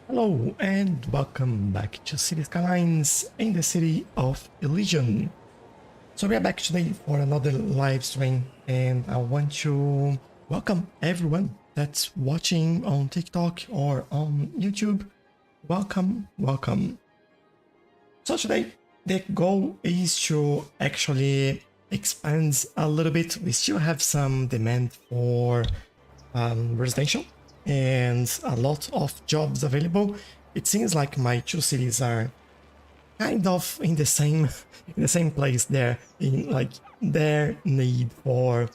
Hello and welcome back to Cities Skylines in the city of Elysium. So we are back today for another live stream and I want to welcome everyone that's watching on TikTok or on YouTube. Welcome. So today the goal is to actually expand a little bit. We still have some demand for residential and a lot of jobs available. It seems like my two cities are kind of in the same place there in like their need for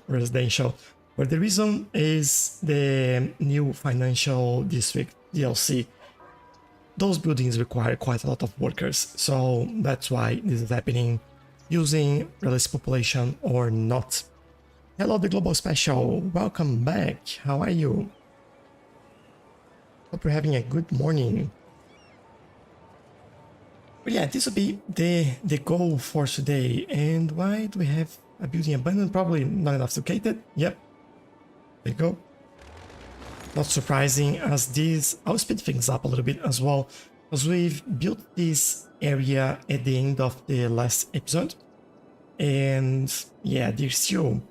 residential. But the reason is the new financial district DLC. Those buildings require quite a lot of workers, so that's why this is happening, using realistic population or not. Hello, the Global Special. Welcome back. How are you? Hope you're having a good morning. But yeah, this will be the goal for today. And why do we have a building abandoned? Probably not enough located. Yep. There you go. Not surprising, as this... I'll speed things up a little bit as well, because we've built this area at the end of the last episode. And yeah, they're still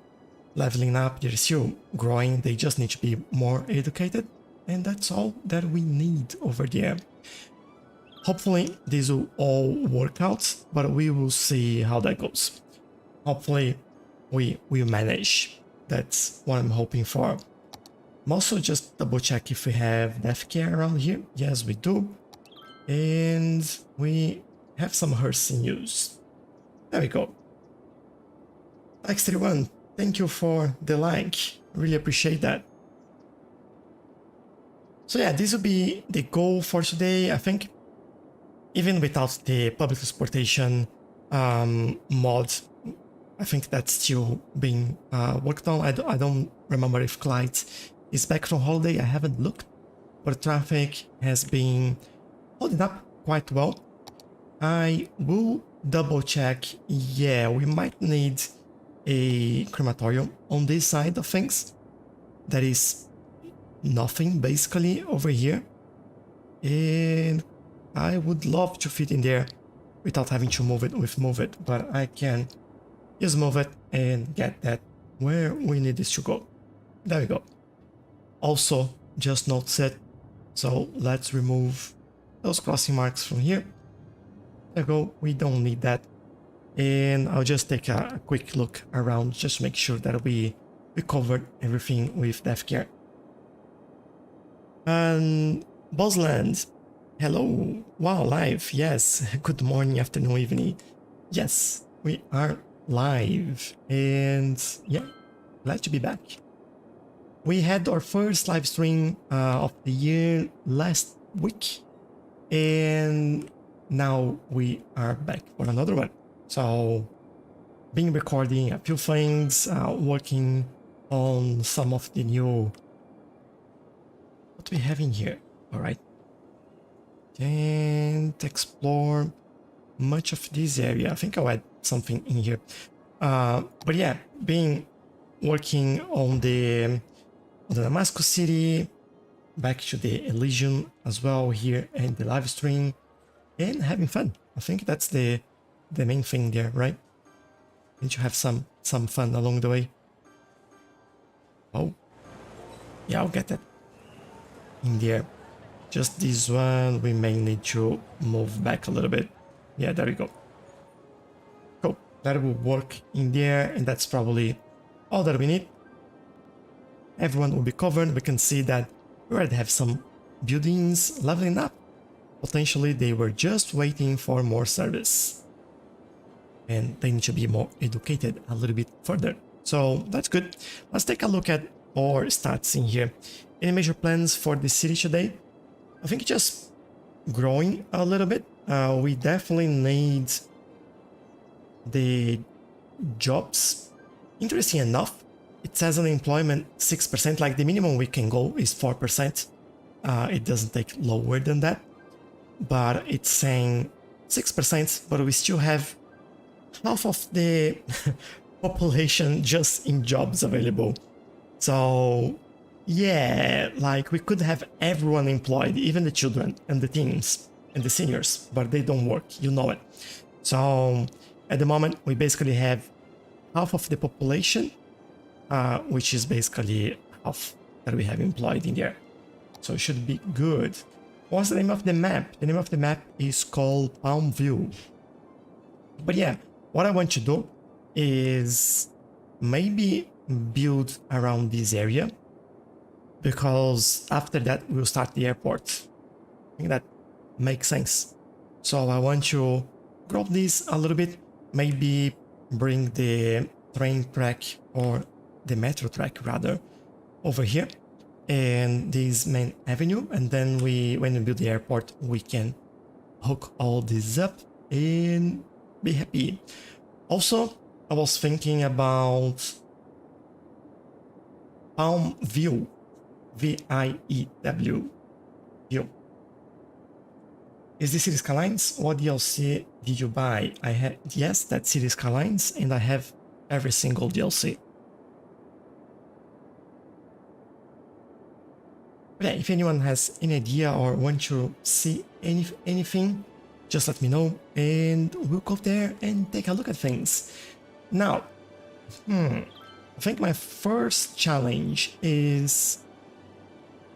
leveling up, they're still growing, they just need to be more educated, and that's all that we need over there. Hopefully this will all work out, but we will see how that goes. Hopefully we will manage. That's what I'm hoping for. I'm also just double check if we have death care around here. Yes, we do. And we have some hearse in use. There we go. X31, thank you for the like, really appreciate that. So yeah, this will be the goal for today. I think even without the public transportation mod, I think that's still being worked on. I don't remember if Clyde is back from holiday, I haven't looked, but traffic has been holding up quite well. I will double check. Yeah, we might need a crematorium on this side of things. That is nothing basically over here, and I would love to fit in there without having to move it, but I can just move it and get that where we need this to go. There we go. Also just note it, so let's remove those crossing marks from here. There we go, we don't need that. And I'll just take a quick look around just to make sure that we covered everything with death care. And Bosland, hello. Wow, live. Yes. Good morning, afternoon, evening. Yes, we are live. And yeah, glad to be back. We had our first live stream of the year last week, and now we are back for another one. So, been recording a few things, working on some of the new... What we have in here, alright. And explore much of this area. I think I'll add something in here. But yeah, been working on the Damascus City, back to the Elysium as well here and the live stream, and having fun. I think that's the main thing there, right? Need to have some fun along the way. Oh, yeah, I'll get that in there. Just this one, we may need to move back a little bit. Yeah, there we go. Cool, that will work in there, and that's probably all that we need. Everyone will be covered. We can see that we already have some buildings leveling up. Potentially they were just waiting for more service, and they need to be more educated a little bit further. So that's good. Let's take a look at our stats in here. Any major plans for the city today? I think just growing a little bit. We definitely need the jobs. Interesting enough, it says unemployment 6%, like the minimum we can go is 4%. It doesn't take lower than that, but it's saying 6%, but we still have half of the population just in jobs available. So Yeah, like we could have everyone employed, even the children and the teens and the seniors, but they don't work, you know it. So at the moment, we basically have half of the population, which is basically half that we have employed in there. So it should be good. What's the name of the map? The name of the map is called Palm View. But yeah, what I want to do is maybe build around this area, because after that we'll start the airport. I think that makes sense. So I want to grow this a little bit, maybe bring the train track, or the metro track rather, over here and this main avenue, and then when we build the airport, we can hook all this up and be happy. Also, I was thinking about Palm View, V-I-E-W, view. Is this Cities Skylines? What DLC did you buy? I had, yes, that's Cities Skylines, and I have every single DLC. But yeah, if anyone has any idea or want to see anything, just let me know and we'll go there and take a look at things. Now, I think my first challenge is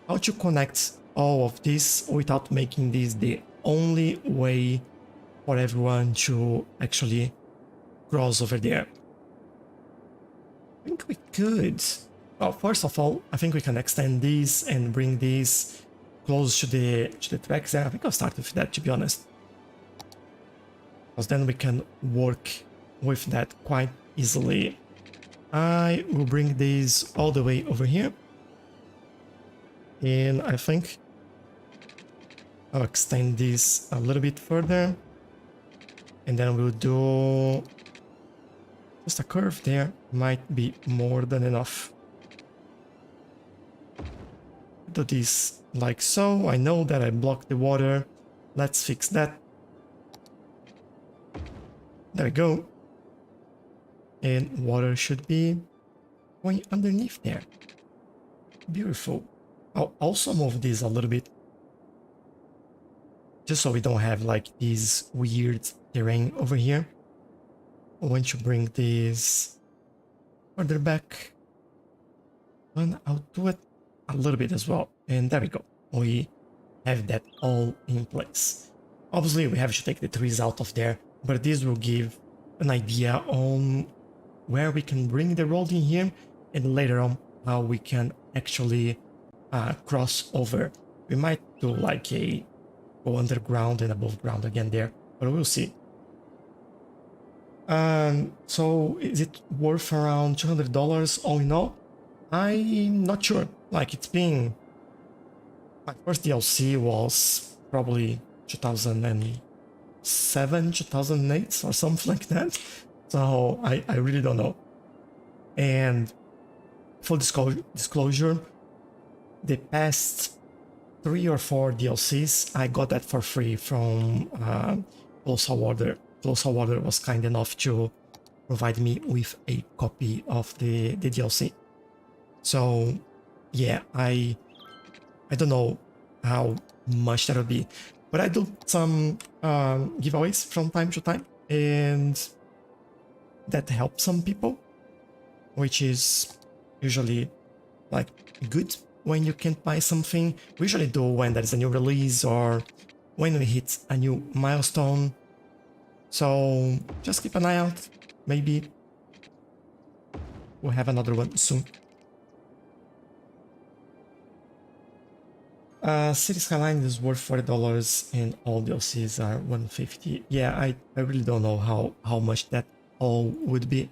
how to connect all of this without making this the only way for everyone to actually cross over there. I think we could. Well, first of all, I think we can extend these and bring these close to the tracks there. I think I'll start with that, to be honest, because then we can work with that quite easily. I will bring these all the way over here, and I think I'll extend this a little bit further, and then we'll do just a curve there. Might be more than enough. Do this like so. I know that I blocked the water. Let's fix that. There we go. And water should be going underneath there. Beautiful. I'll also move this a little bit, just so we don't have like this weird terrain over here. I want to bring this further back, and I'll do it a little bit as well. And there we go. We have that all in place. Obviously, we have to take the trees out of there, but this will give an idea on where we can bring the road in here, and later on how we can actually cross over. We might do like a go underground and above ground again there, but we'll see. So is it worth around $200 all in all? I'm not sure. Like, it's been... my first DLC was probably 2007, 2008 or something like that. So I really don't know. And full disclosure, the past 3 or 4 DLCs, I got that for free from Tchelow Water. Tchelow Water was kind enough to provide me with a copy of the DLC. So yeah, I don't know how much that would be, but I do some giveaways from time to time, and that helps some people, which is usually like good when you can't buy something. We usually do when there's a new release or when we hit a new milestone. So just keep an eye out. Maybe we'll have another one soon. Cities Skylines is worth $40 and all DLCs are $150. Yeah, I really don't know how much that all would be.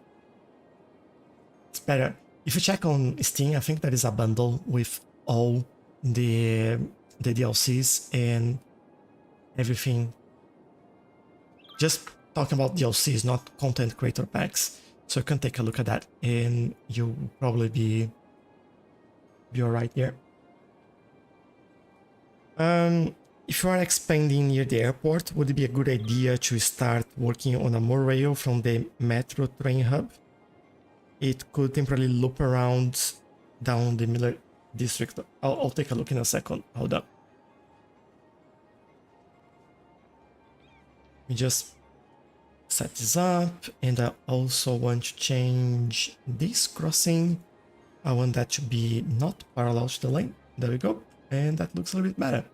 It's better. If you check on Steam, I think there is a bundle with all the DLCs and everything. Just talking about DLCs, not content creator packs. So you can take a look at that and you'll probably be alright there. If you are expanding near the airport, would it be a good idea to start working on a monorail from the metro train hub? It could temporarily loop around down the district. I'll take a look in a second. Hold up. We just set this up, and I also want to change this crossing. I want that to be not parallel to the lane. There we go. And that looks a little bit better.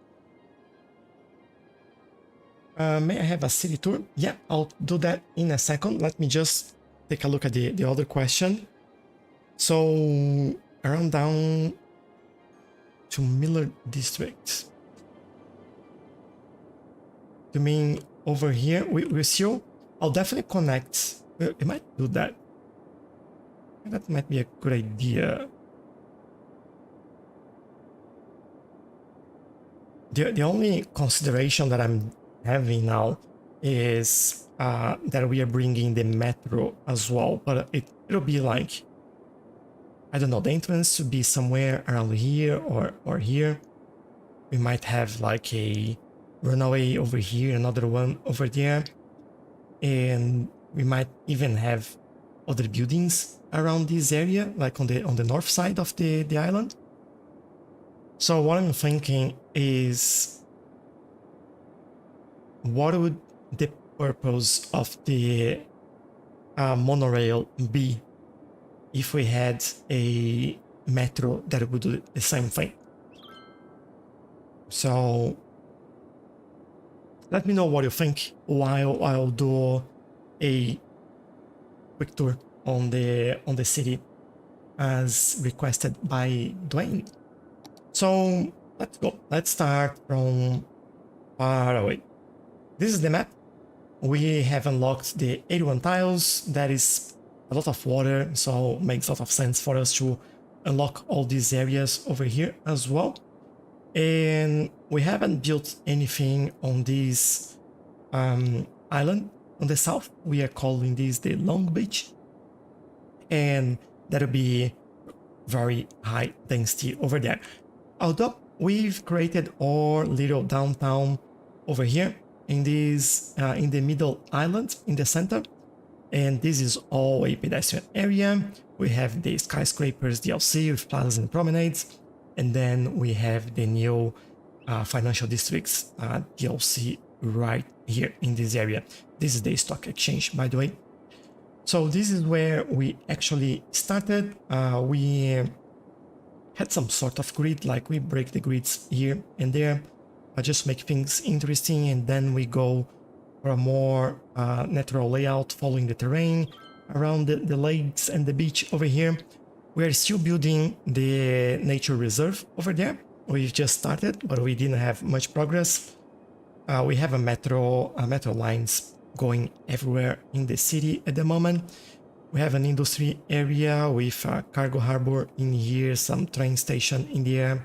May I have a city tour? Yeah, I'll do that in a second. Let me just take a look at the other question. So, around down to Miller District. You mean over here with you? I'll definitely connect. We might do that. That might be a good idea. The only consideration that I'm having now is that we are bringing the metro as well, but it'll be like, I don't know, the entrance to be somewhere around here or here. We might have like a runaway over here, another one over there, and we might even have other buildings around this area, like on the north side of the island. So what I'm thinking is, what would the purpose of the monorail be if we had a metro that would do the same thing? So let me know what you think while I'll do a quick tour on the city as requested by Dwayne. So let's go. Let's start from far away. This is the map. We have unlocked the 81 tiles. That is a lot of water, so it makes a lot of sense for us to unlock all these areas over here as well. And we haven't built anything on this island on the south. We are calling this the Long Beach, and that'll be very high density over there. Although we've created our little downtown over here in this in the middle island in the center, and this is all a pedestrian area. We have the skyscrapers DLC with plazas and promenades, and then we have the new financial districts DLC right here in this area. This is the stock exchange, by the way. So this is where we actually started. We had some sort of grid, like we break the grids here and there, just make things interesting, and then we go for a more natural layout following the terrain around the lakes and the beach over here. We are still building the nature reserve over there. We've just started, but we didn't have much progress. We have a metro lines going everywhere in the city at the moment. We have an industry area with a cargo harbor in here, some train station in there,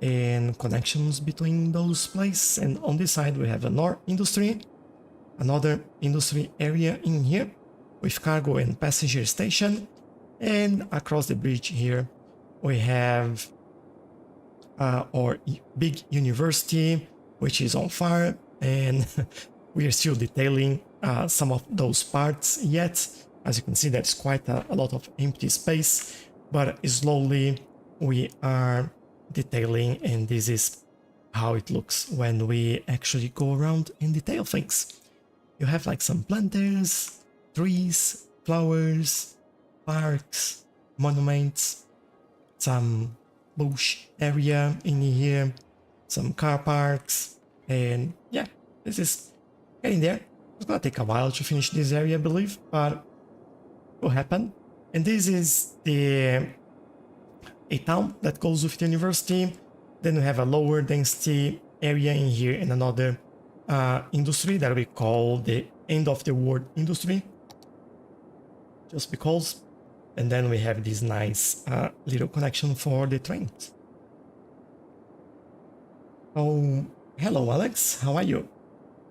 and connections between those places. And on this side we have another industry area in here with cargo and passenger station. And across the bridge here we have our big university, which is on fire, and we are still detailing some of those parts yet. As you can see, there's quite a lot of empty space, but slowly we are detailing, and this is how it looks when we actually go around and detail things. You have like some planters, trees, flowers, parks, monuments, some bush area in here, some car parks, and yeah, this is getting there. It's gonna take a while to finish this area, I believe, but will happen. And this is a town that goes with the university. Then we have a lower density area in here and another industry that we call the end of the world industry, just because. And then we have this nice little connection for the trains. Oh, hello Alex, how are you?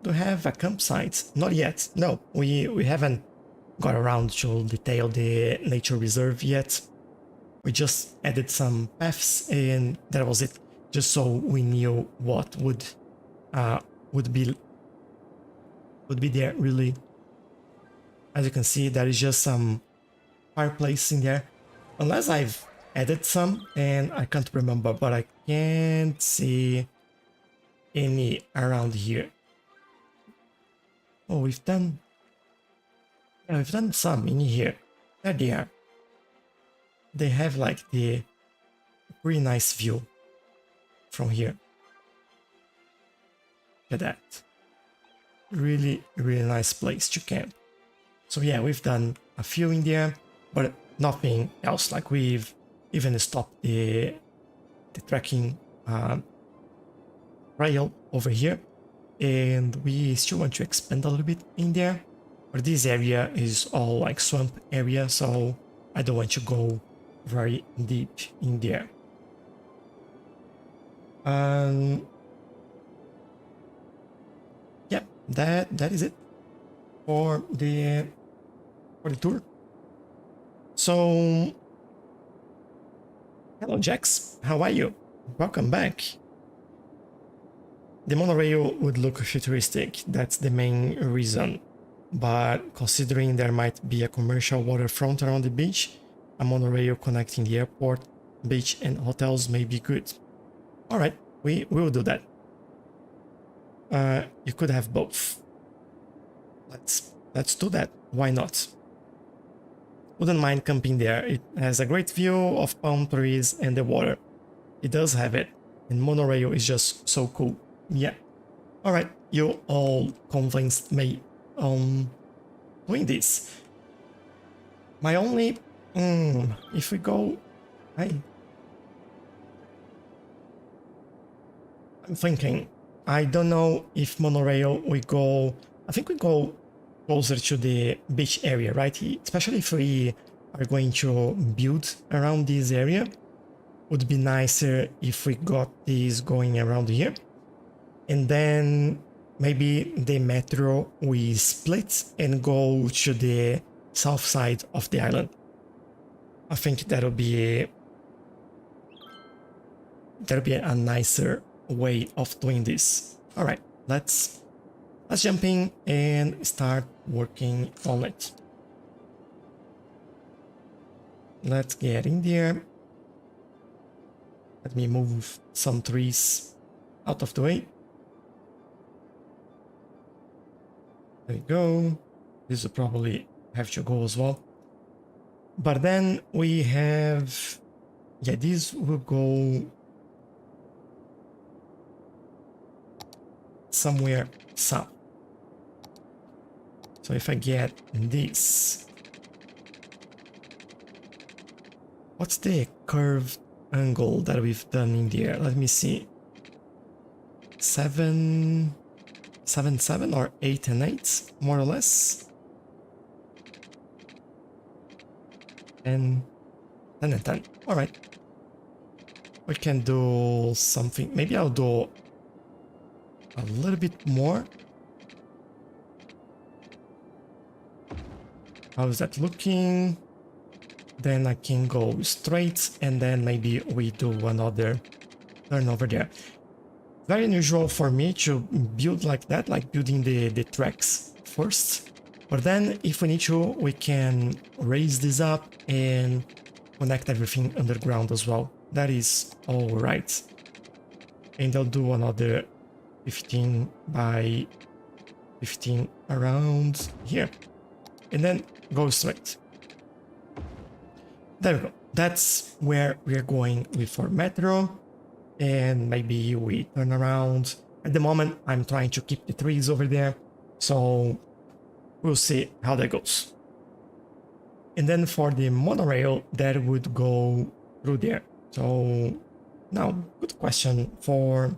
Do you have a campsite? Not yet. No, we haven't got around to detail the nature reserve yet. We just added some paths, and that was it, just so we knew what would be there really. As you can see, there is just some fireplace in there. Unless I've added some, and I can't remember, but I can't see any around here. Oh, we've done some in here. There they are. They have like the pretty nice view from here. Look at that. Really, really nice place to camp. So yeah, we've done a few in there, but nothing else. Like we've even stopped the trekking trail over here, and we still want to expand a little bit in there. But this area is all like swamp area, so I don't want to go very deep in there. Yeah, that is it for the tour. So, hello Jax, how are you? Welcome back. The monorail would look futuristic, that's the main reason. But considering there might be a commercial waterfront around the beach, a monorail connecting the airport, beach and hotels may be good. Alright, we will do that. You could have both. Let's do that. Why not? Wouldn't mind camping there. It has a great view of palm trees and the water. It does have it. And monorail is just so cool. Yeah. Alright, you all convinced me on doing this. My only... if we go... I'm thinking... I don't know if monorail we go... I think we go closer to the beach area, right? Especially if we are going to build around this area. Would be nicer if we got this going around here. And then maybe the metro we split and go to the south side of the island. I think that'll be a nicer way of doing this. All right, let's jump in and start working on it. Let's get in there. Let me move some trees out of the way. There we go. This will probably have to go as well. But then we have... yeah, this will go somewhere south. So if I get this... what's the curved angle that we've done in there? Let me see. 7, 7 or 8 and 8, more or less. And 10 and 10. All right. We can do something. Maybe I'll do a little bit more. How is that looking? Then I can go straight, and then maybe we do another turn over there. Very unusual for me to build like that, like building the tracks first. But then if we need to, we can raise this up and connect everything underground as well. That is all right. And I'll do another 15 by 15 around here. And then go straight. There we go. That's where we're going with our metro. And maybe we turn around. At the moment, I'm trying to keep the trees over there. So we'll see how that goes. And then for the monorail, that would go through there. So now, good question for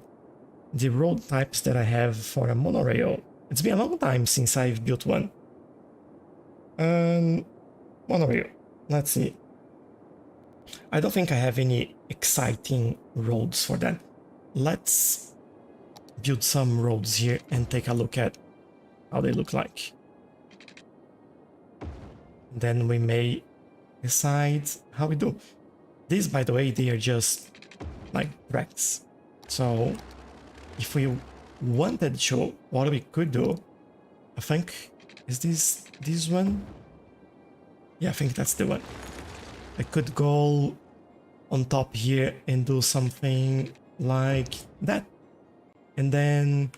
the road types that I have for a monorail. It's been a long time since I've built one. Monorail. Let's see. I don't think I have any exciting roads for that. Let's build some roads here and take a look at how they look like. Then we may decide how we do. These, by the way, they are just like tracks. So if we wanted to, what we could do, I think, is this one? Yeah, I think that's the one. I could go on top here and do something like that. And then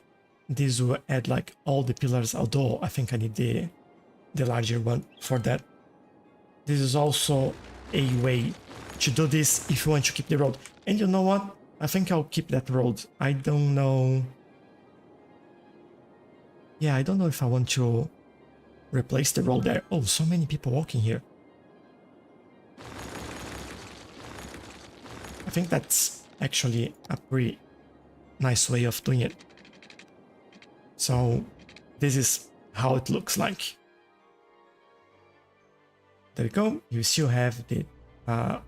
this will add like all the pillars, although I think I need the larger one for that. This is also a way to do this if you want to keep the road. And you know what? I think I'll keep that road. I don't know. Yeah, I don't know if I want to replace the road there. Oh, so many people walking here. I think that's actually a pretty nice way of doing it. So this is how it looks like. There you go. You still have the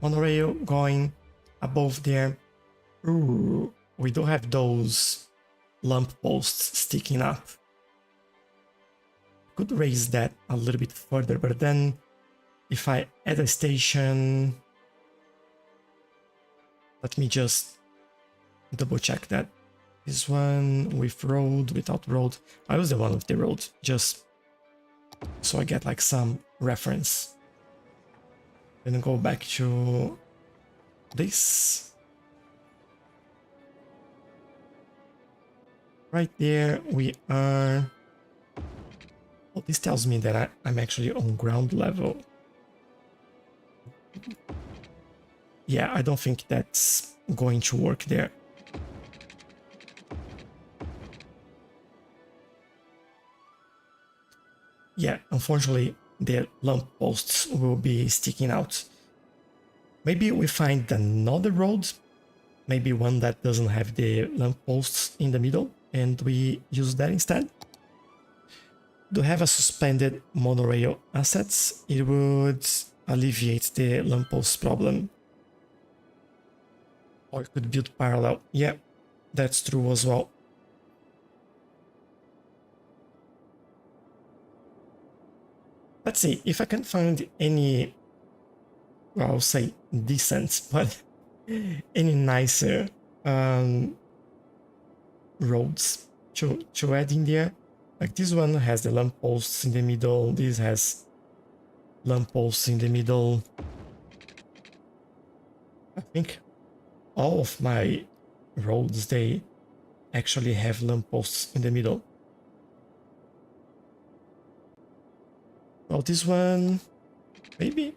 monorail going above there. Ooh, we do have those lamp posts sticking up. Could raise that a little bit further, but then if I add a station, let me just double check that. This one with road, without road. I use the one with the road, just so I get like some reference. Then go back to this. Right there we are. Oh, this tells me that I'm actually on ground level. Yeah, I don't think that's going to work there. Yeah, unfortunately, the lamp posts will be sticking out. Maybe we find another road, maybe one that doesn't have the lamp posts in the middle, and we use that instead. To have a suspended monorail assets, it would alleviate the lamppost problem. Or you could build parallel. Yeah, that's true as well. Let's see if I can find any, well, I'll say decent, but any nicer roads to add in there. Like this one has the lampposts in the middle, this has lampposts in the middle. I think all of my roads, they actually have lampposts in the middle. Well, this one, maybe.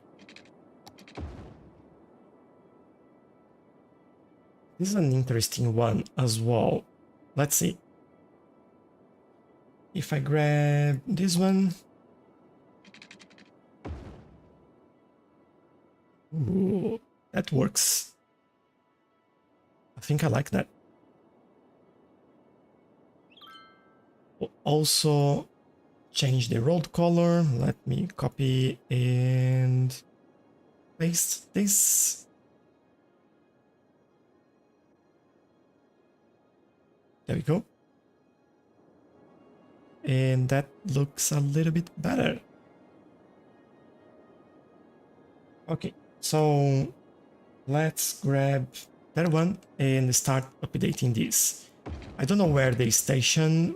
This is an interesting one as well. Let's see. If I grab this one. Ooh, that works. I think I like that. We'll also change the road color. Let me copy and paste this. There we go. And that looks a little bit better. Okay, so let's grab that one and start updating this. I don't know where the station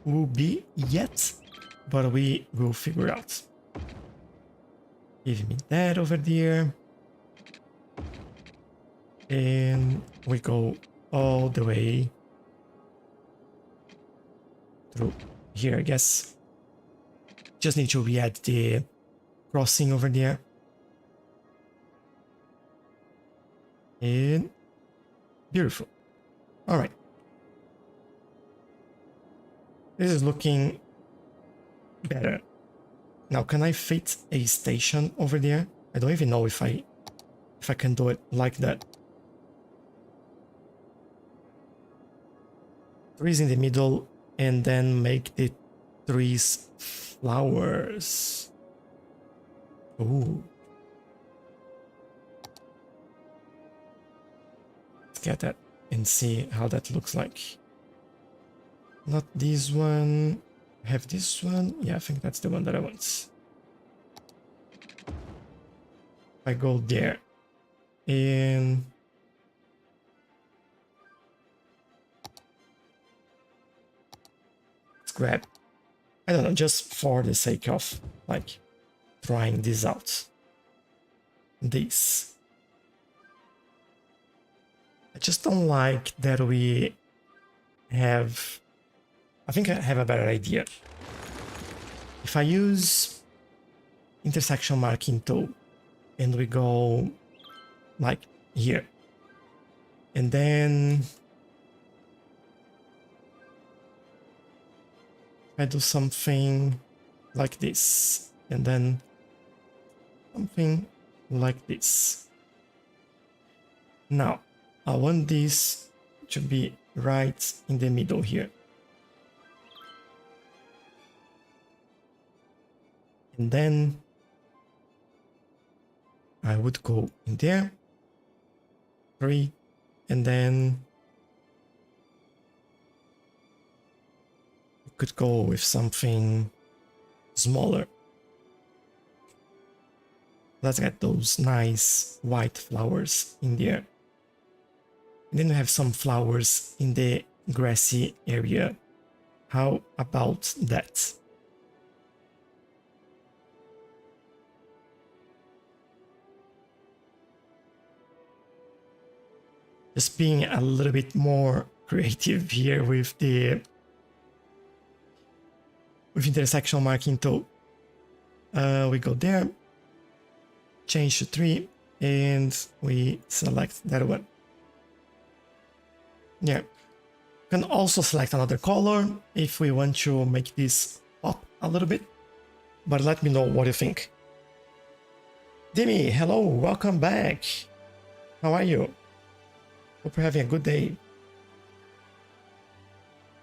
will be yet, but we will figure out. Give me that over there. And we go all the way through here, I guess. Just need to re-add the crossing over there. And beautiful. All right. This is looking better. Now, can I fit a station over there? I don't even know if I can do it like that. Trees in the middle, and then make the trees flowers. Ooh. Let's get that and see how that looks like. Not this one. Have this one. Yeah, I think that's the one that I want. I go there and let's grab, I don't know, just for the sake of like trying this out. This. I just don't like that we have... I think I have a better idea. If I use intersection marking tool and we go like here, and then I do something like this, and then something like this. Now, I want this to be right in the middle here. And then I would go in there, 3, and then we could go with something smaller. Let's get those nice white flowers in there. And then we have some flowers in the grassy area. How about that? Just being a little bit more creative here with the intersection marking tool. We go there, change to 3, and we select that one. Yeah, we can also select another color if we want to make this pop a little bit, but let me know what you think. Demi, hello, welcome back. How are you? Hope you're having a good day.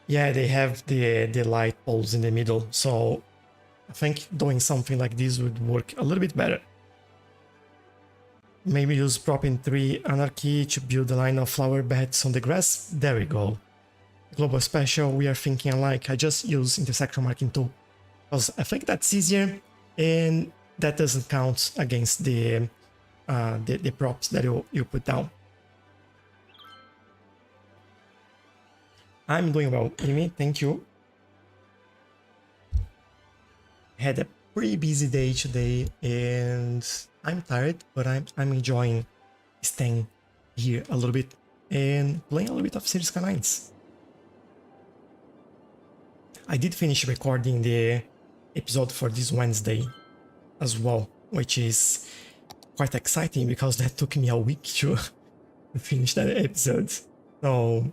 Yeah, they have the light poles in the middle, so I think doing something like this would work a little bit better. Maybe use prop in 3 anarchy to build a line of flower beds on the grass. There we go. Global special, we are thinking alike. I just use intersection marking tool because I think that's easier and that doesn't count against the props that you put down. I'm doing well, Amy, thank you. Had a pretty busy day today and I'm tired, but I'm enjoying staying here a little bit and playing a little bit of Cities Skylines. I did finish recording the episode for this Wednesday as well, which is quite exciting because that took me a week to finish that episode. So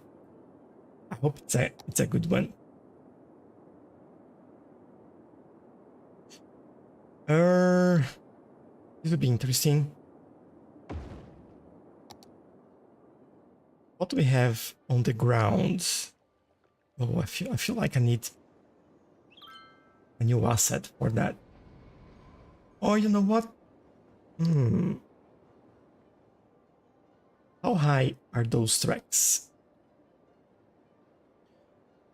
I hope it's a good one. This would be interesting. What do we have on the ground? Oh, I feel like I need a new asset for that. Oh, you know what? How high are those tracks?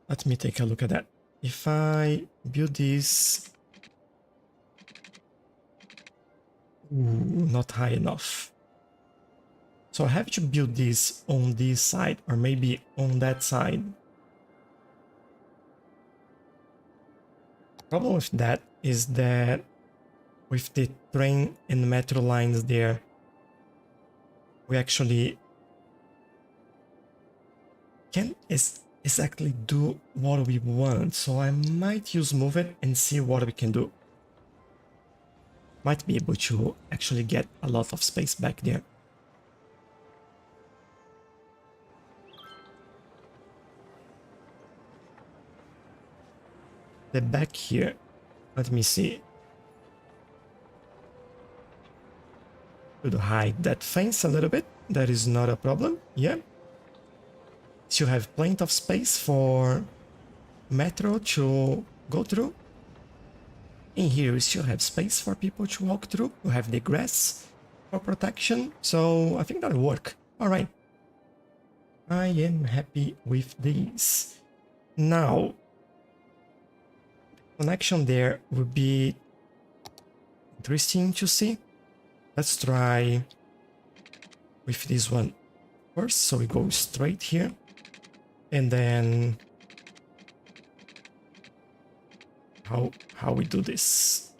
Let me take a look at that. If I build this... Ooh, not high enough. So I have to build this on this side or maybe on that side. The problem with that is that with the train and metro lines there, we actually can't exactly do what we want. So I might use move it and see what we can do. Might be able to actually get a lot of space back there. The back here, let me see. Could hide that fence a little bit, that is not a problem, yeah. Still have plenty of space for metro to go through. In here we still have space for people to walk through. We have the grass for protection, so I think that'll work. Alright. I am happy with this. Now, connection there would be interesting to see. Let's try with this one first. So we go straight here and then how we do this.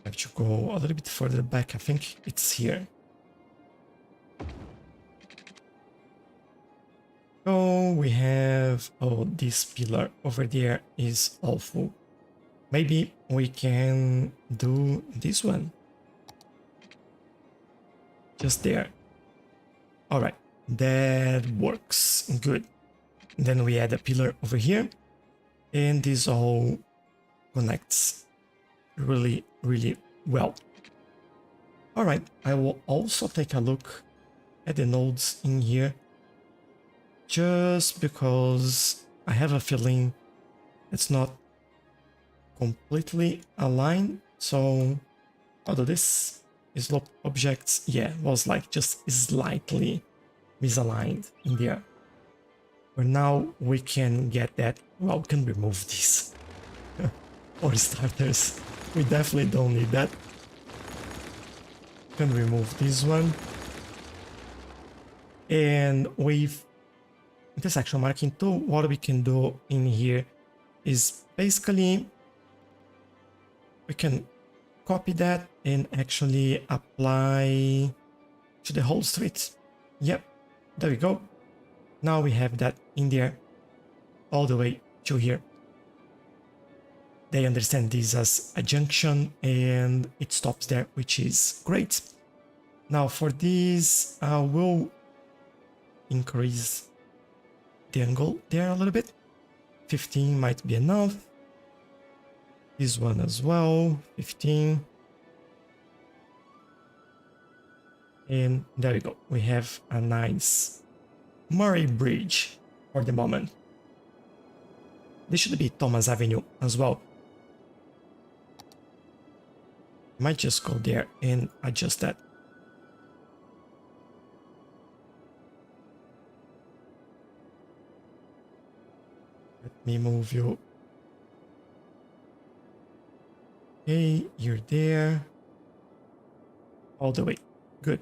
have to go a little bit further back. I think it's here. So we have, oh, this pillar over there is awful. Maybe we can do this one. Just there. All right, that works. Good. Then we add a pillar over here, and this all connects really, really well. All right, I will also take a look at the nodes in here, just because I have a feeling it's not completely aligned. So although this is slope objects, yeah, was like just slightly misaligned in there. But now we can get that. Well, we can remove this. For starters, we definitely don't need that. Can remove this one. And with intersection marking tool, what we can do in here is basically we can copy that and actually apply to the whole street. Yep, there we go. Now we have that in there all the way to here. They understand this as a junction and it stops there, which is great. Now for this, I will increase the angle there a little bit. 15 might be enough. This one as well, 15. And there we go. We have a nice Murray Bridge for the moment. This should be Thomas Avenue as well. Might just go there and adjust that. Let me move you. Okay, you're there. All the way. Good.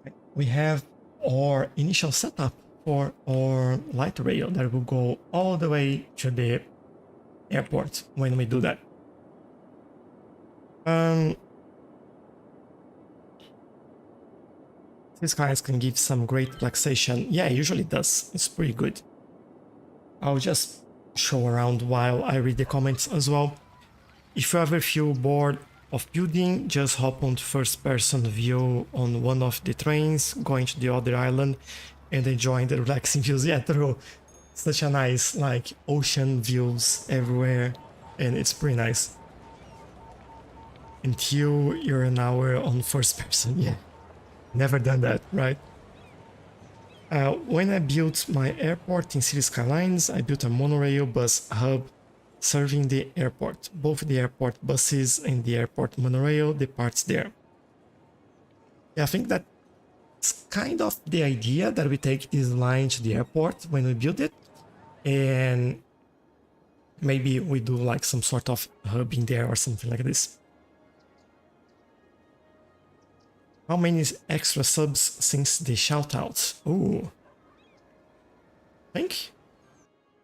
Right. We have our initial setup for our light rail that will go all the way to the airport when we do that. These guys can give some great relaxation. Yeah, it usually does. It's pretty good. I'll just show around while I read the comments as well. If you ever feel bored of building, just hop on first person view on one of the trains, going to the other island and enjoying the relaxing views. Yeah, true. Such a nice, like, ocean views everywhere, and it's pretty nice. Until you're an hour on first person, yeah. Never done that, right? When I built my airport in Cities Skylines, I built a monorail bus hub serving the airport. Both the airport buses and the airport monorail departs there. Yeah, I think that's kind of the idea, that we take this line to the airport when we build it. And maybe we do like some sort of hub in there or something like this. How many extra subs since the shoutouts? Ooh. I think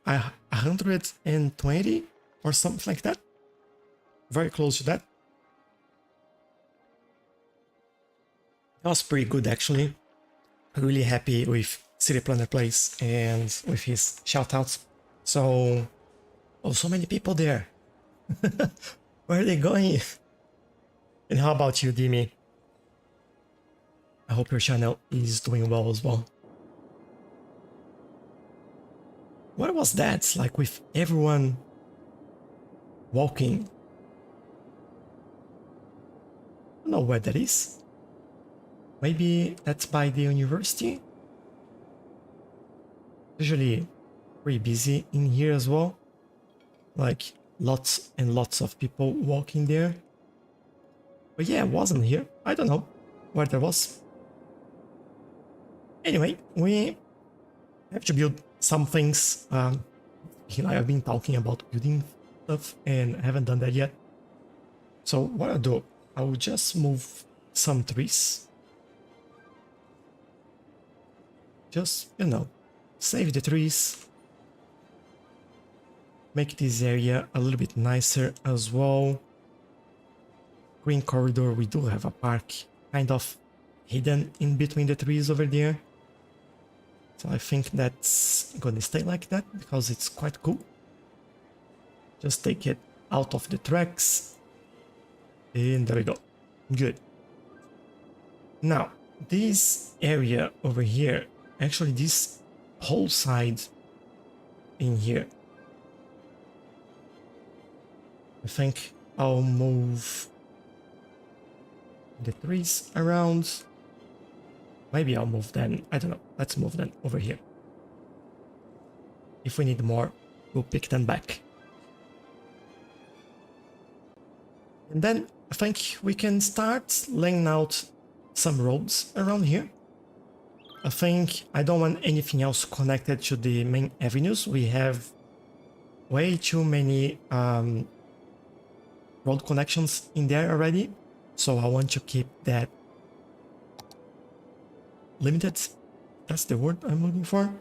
120 or something like that. Very close to that. That was pretty good actually. Really happy with City Planner Place and with his shoutouts. So, oh, so many people there. Where are they going? And how about you, Dimi? I hope your channel is doing well as well. What was that? Like with everyone walking. I don't know where that is. Maybe that's by the university. Usually pretty busy in here as well. Like lots and lots of people walking there. But yeah, it wasn't here. I don't know where there was. Anyway, we have to build some things. I've been talking about building stuff and I haven't done that yet. So what I'll do, I will just move some trees. Just, you know, save the trees. make this area a little bit nicer as well. Green corridor, we do have a park kind of hidden in between the trees over there. So I think that's gonna stay like that because it's quite cool. Just take it out of the tracks. And there we go. Good. Now, this area over here, actually this whole side in here, I think I'll move the trees around. Maybe I'll move them, I don't know, let's move them over here. If we need more, we'll pick them back. And then I think we can start laying out some roads around here. I think I don't want anything else connected to the main avenues. We have way too many road connections in there already. So I want to keep that limited. That's the word I'm looking for.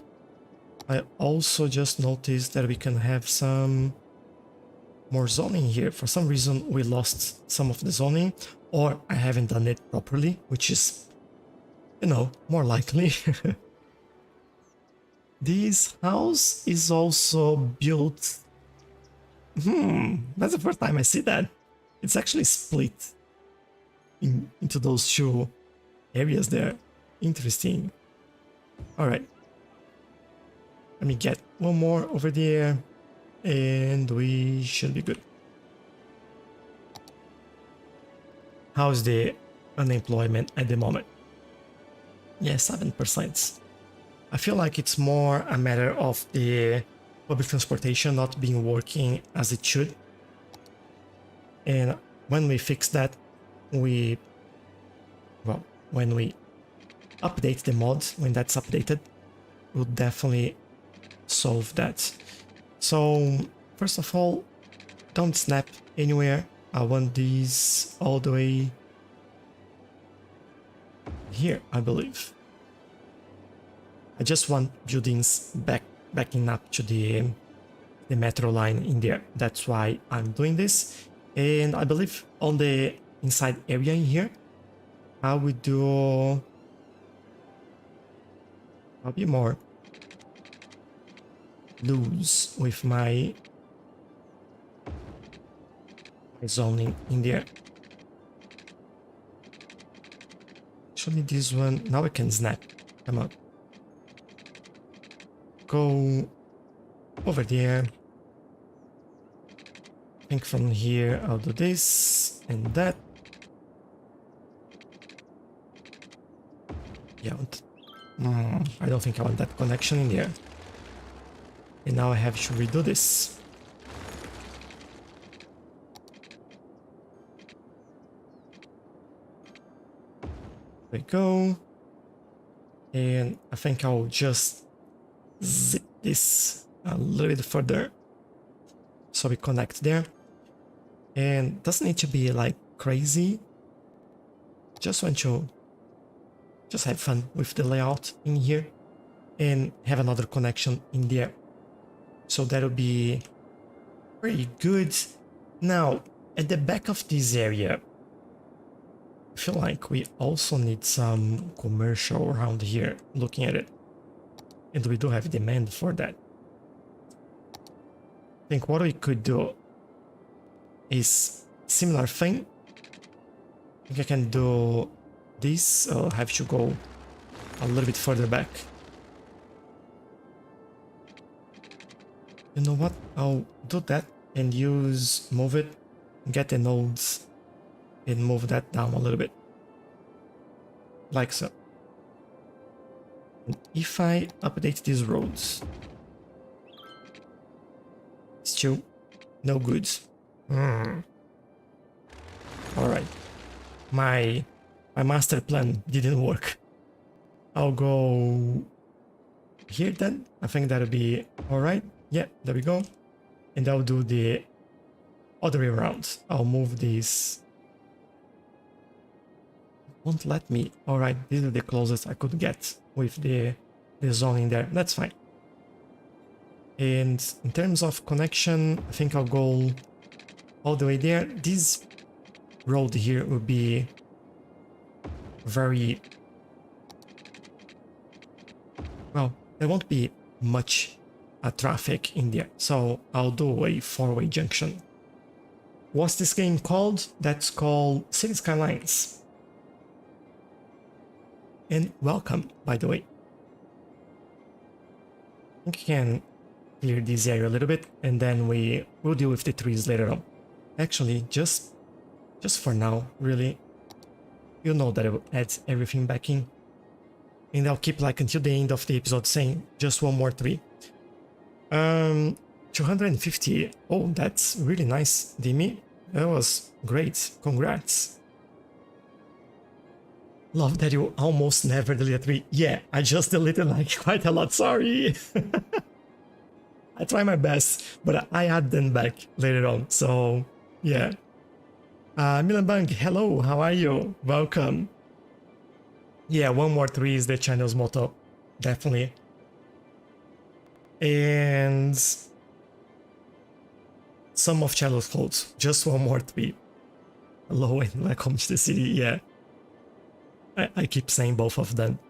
I also just noticed that we can have some more zoning here. For some reason we lost some of the zoning, or I haven't done it properly, which is, you know, more likely. This house is also built... that's the first time I see that. It's actually split into those two areas there. Interesting. Alright. Let me get one more over there and we should be good. How's the unemployment at the moment? Yeah, 7%. I feel like it's more a matter of the public transportation not being working as it should. And when we fix that, when we update the mod, when that's updated, we'll definitely solve that. So first of all, don't snap anywhere. I want these all the way here, I believe. I just want buildings backing up to the metro line in there. That's why I'm doing this. And I believe on the inside area in here, I will do... I'll be more loose with my zoning in there. Actually, this one, now I can snap. Come on. Go over there. I think from here I'll do this and that. Yeah, I don't think I want that connection in there. And now I have to redo this. There we go. And I think I'll just zip this a little bit further so we connect there. And doesn't need to be like crazy. Just want to just have fun with the layout in here and have another connection in there. So that'll be pretty good. Now, at the back of this area, I feel like we also need some commercial around here, looking at it. And we do have demand for that. I think what we could do is similar thing. I think I can do this. I'll have to go a little bit further back. You know what? I'll do that and move it, get the nodes and move that down a little bit. Like so. And if I update these roads, still no good. Alright. My master plan didn't work. I'll go here then. I think that'll be alright. Yeah, there we go. And I'll do the other way around. I'll move this. Won't let me. Alright, this is the closest I could get with the zone in there. That's fine. And in terms of connection, I think I'll go all the way there. This road here will be very... well, there won't be much traffic in there, so I'll do a four-way junction. What's this game called? That's called Cities Skylines. And welcome, by the way. I think you can clear this area a little bit, and then we'll deal with the trees later on. Actually, just for now, really, you'll know that I will add everything back in. And I'll keep like until the end of the episode saying just one more tree. 250. Oh, that's really nice, Dimi. That was great. Congrats. Love that you almost never delete a tree. Yeah, I just deleted like quite a lot. Sorry. I try my best, but I add them back later on. So yeah. Milan Bang, hello. How are you? Welcome. Yeah, one more tree is the channel's motto. Definitely. And some of Tchelow's clothes. Just one more tree. Hello and welcome to the city. Yeah. I keep saying both of them.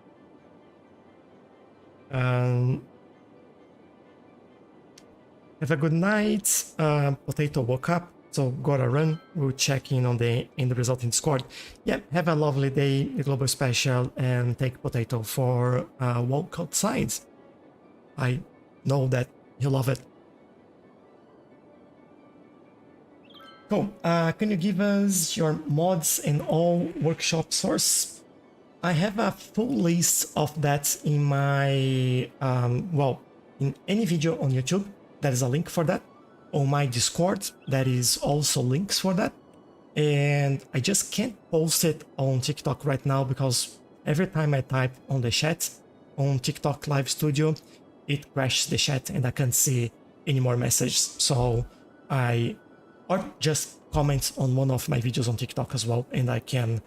Have a good night. Potato woke up, so gotta run. We'll check in on the end result in Discord. Yeah, have a lovely day, the Global Special, and take Potato for a walk outside. I know that he'll love it. Cool. Can you give us your mods and all workshop source? I have a full list of that in my, well, in any video on YouTube, there is a link for that. On my Discord, there is also links for that. And I just can't post it on TikTok right now because every time I type on the chat on TikTok Live Studio, it crashes the chat and I can't see any more messages. So or just comment on one of my videos on TikTok as well, and I can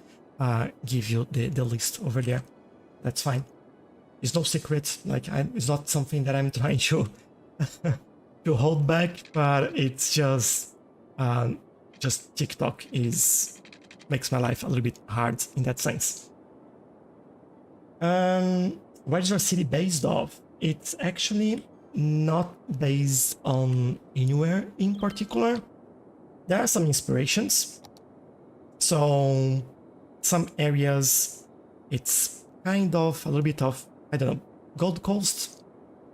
give you the list over there. That's fine. It's no secret. Like it's not something that I'm trying to to hold back, but it's just TikTok makes my life a little bit hard in that sense. Where's your city based off? It's actually not based on anywhere in particular. There are some inspirations. So some areas, it's kind of a little bit of, I don't know, Gold Coast,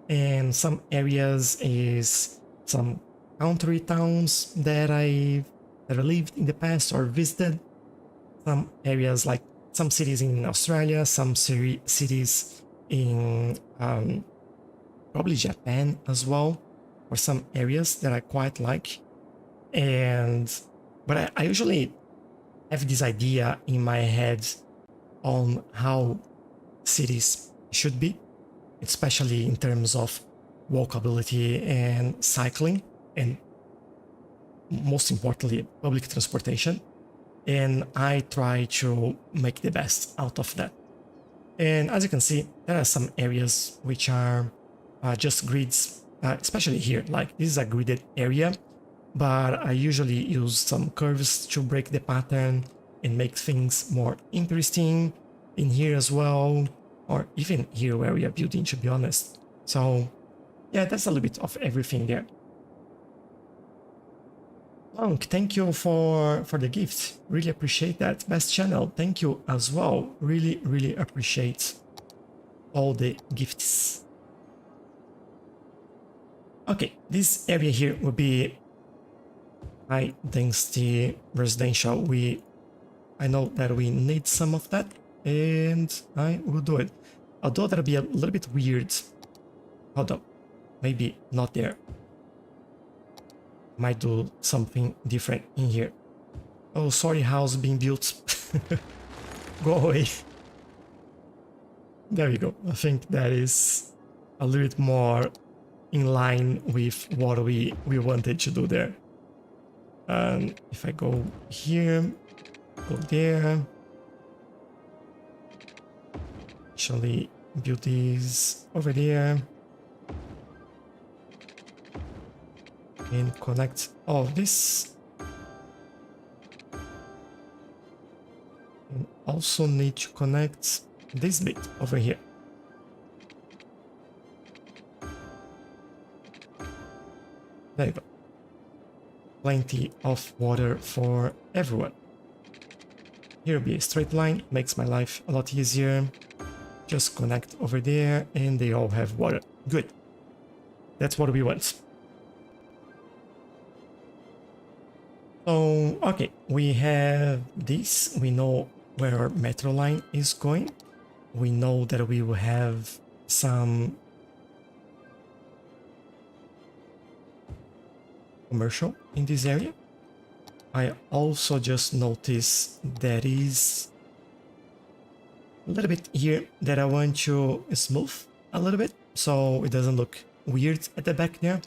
and some areas is some country towns that I lived in the past or visited. Some areas like some cities in Australia, some cities in probably Japan as well, or some areas that I quite like. But I usually have this idea in my head on how cities should be, especially in terms of walkability and cycling, and most importantly, public transportation. And I try to make the best out of that. And as you can see, there are some areas which are just grids, especially here. Like this is a gridded area, but I usually use some curves to break the pattern and make things more interesting in here as well, or even here where we are building, to be honest. So yeah, that's a little bit of everything there. Monk, thank you for the gift. Really appreciate that. Best channel, thank you as well. Really appreciate all the gifts. Okay, this area here will be high density residential. I know that we need some of that, and I will do it. Although that'll be a little bit weird. Hold on, maybe not there. Might do something different in here. Oh, sorry, house being built. Go away. There we go. I think that is a little bit more in line with what we wanted to do there. If I go here, go there. Actually, build these over there. and connect all of this. And also need to connect this bit over here. There you go. Plenty of water for everyone. Here will be a straight line, makes my life a lot easier. Just connect over there and they all have water. Good. That's what we want. So, okay, we have this. We know where our metro line is going. We know that we will have some commercial in this area. I also just noticed there is a little bit here that I want to smooth a little bit so it doesn't look weird at the back there.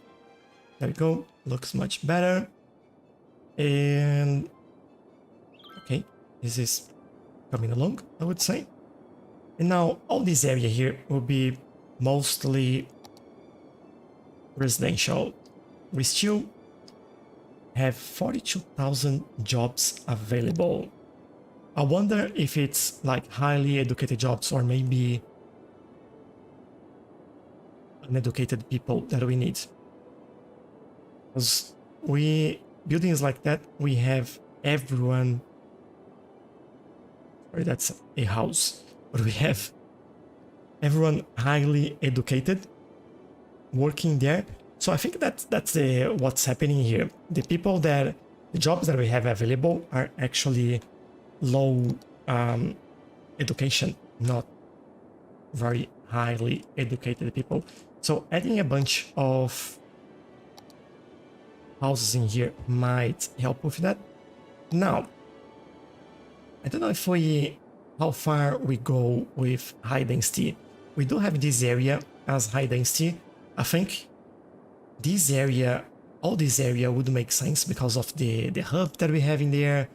There we go, looks much better. And okay, this is coming along, I would say. And now all this area here will be mostly residential. We still have 42,000 jobs available. I wonder if it's like highly educated jobs or maybe uneducated people that we need. Because buildings like that, we have everyone. Sorry, that's a house, but we have everyone highly educated working there. So I think that's what's happening here. The jobs that we have available are actually low education, not very highly educated people. So adding a bunch of houses in here might help with that. Now, I don't know how far we go with high density. We do have this area as high density. I think all this area would make sense because of the hub that we have in there,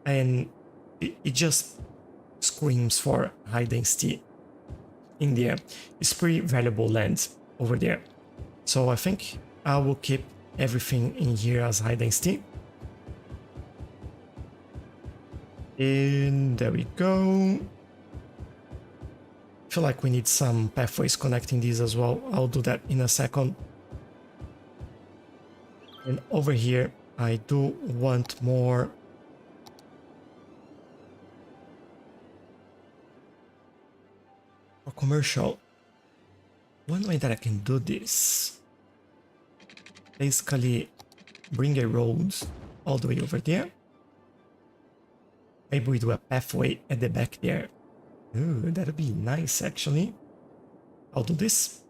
and it just screams for high density in there. It's pretty valuable land over there. So I think I will keep everything in here as high density. And there we go. I feel like we need some pathways connecting these as well. I'll do that in a second. And over here, I do want more for commercial. One way that I can do this, basically bring a road all the way over there. Maybe we do a pathway at the back there. Ooh, that'd be nice actually. I'll do this.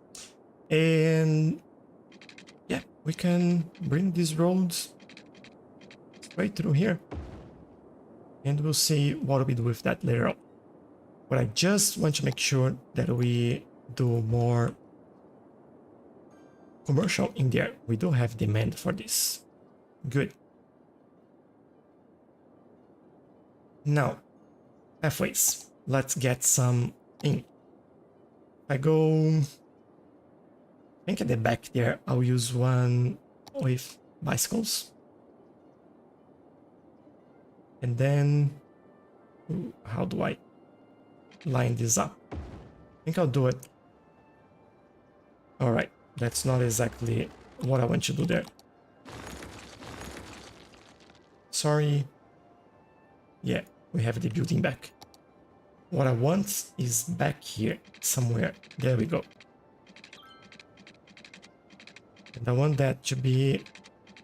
And yeah, we can bring these roads straight through here. And we'll see what we do with that later on. But I just want to make sure that we do more commercial in there. We do have demand for this. Good. Now, pathways. Let's get some in. I go... I think at the back there, I'll use one with bicycles. And then... Ooh, how do I line this up? I think I'll do it. Alright, that's not exactly what I want to do there. Sorry. Yeah, we have the building back. What I want is back here somewhere. There we go. And I want that to be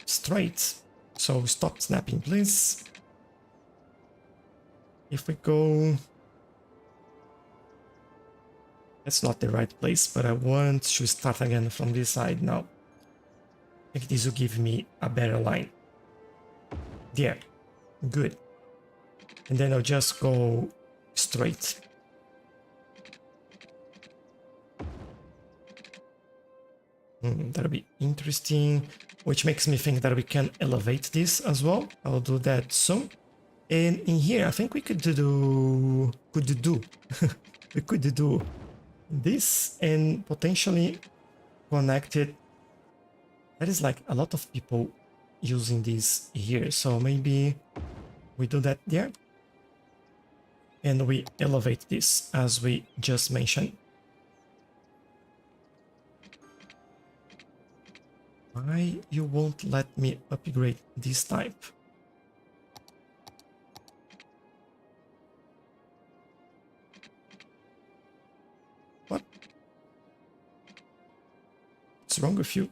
straight. So stop snapping, please. If we go... That's not the right place, but I want to start again from this side now. I think this will give me a better line. There. Good. And then I'll just go straight. That'll be interesting, which makes me think that we can elevate this as well. I'll do that soon. And in here, I think we could do we could do this and potentially connect it There is like a lot of people using this here, so maybe we do that there. And we elevate this as we just mentioned. Why you won't let me upgrade this type? What? What's wrong with you?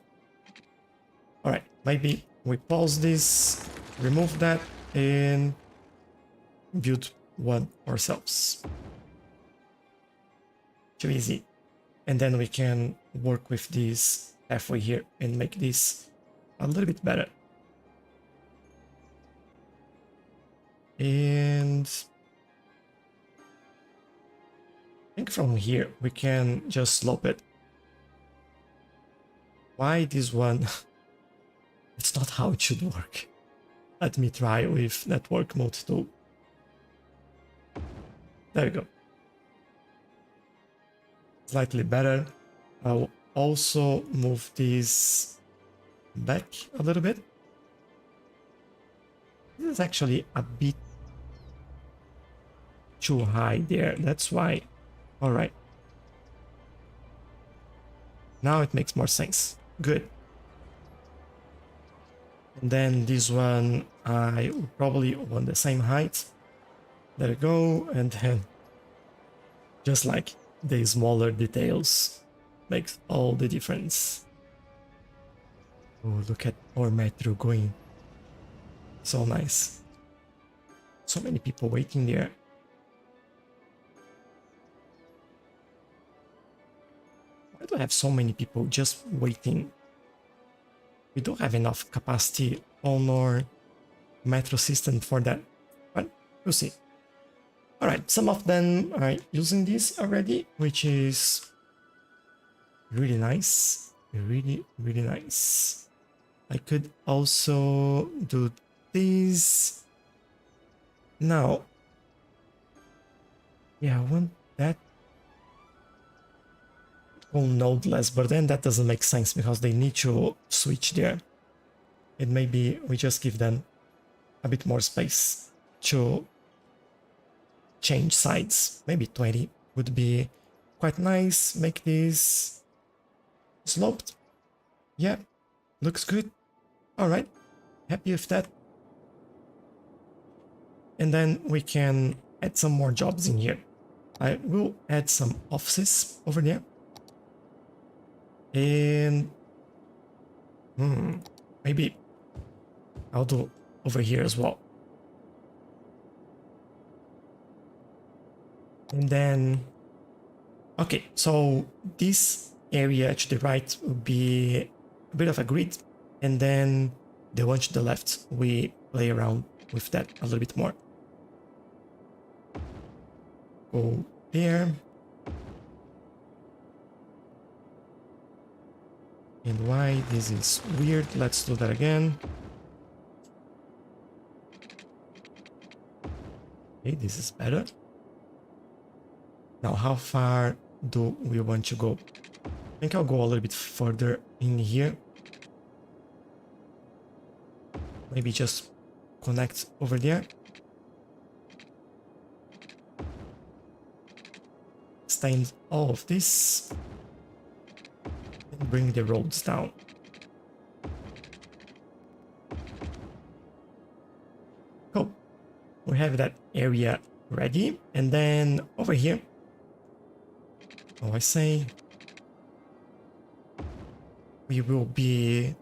Alright, maybe we pause this, remove that, and build one ourselves. Too easy. And then we can work with this halfway here and make this a little bit better. And I think from here we can just slope it. Why this one? It's not how it should work. Let me try with network mode 2. There we go. Slightly better. I'll also move this back a little bit. This is actually a bit too high there. That's why. All right. Now it makes more sense. Good. And then this one, I probably want the same height. There we go. And then just like the smaller details makes all the difference. Oh, look at our metro going. So nice. So many people waiting there. Why do I have so many people just waiting? We don't have enough capacity on our metro system for that, but we'll see. All right, some of them are using this already, which is really nice. Really, really nice. I could also do this. Now, yeah, I want that on nodeless, but then that doesn't make sense because they need to switch there. And maybe we just give them a bit more space to change sides. Maybe 20 would be quite nice. Make this sloped. Yeah, looks good. All right, happy with that. And then we can add some more jobs in here. I will add some offices over there. And maybe I'll do over here as well. And then, okay, so this area to the right will be a bit of a grid. And then the one to the left, we play around with that a little bit more. Go there. And why this is weird, let's do that again. Okay, this is better. Now, how far do we want to go? I think I'll go a little bit further in here. Maybe just connect over there. Extend all of this. And bring the roads down. Cool. We have that area ready. And then over here. Oh, I say we will be,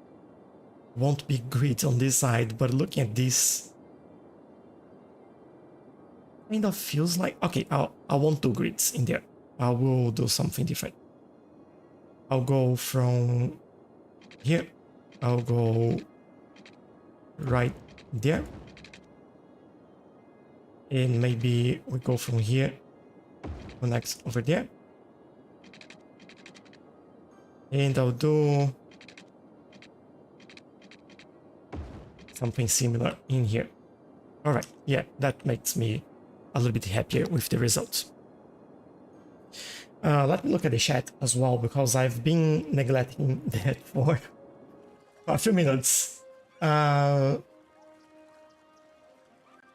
won't be grid on this side, but looking at this, kind of feels like, okay, I won't do grids in there. I will do something different. I'll go from here, I'll go right there, and maybe we go from here, connect over there. And I'll do something similar in here. All right, yeah, that makes me a little bit happier with the results. Let me look at the chat as well, because I've been neglecting that for a few minutes. Uh,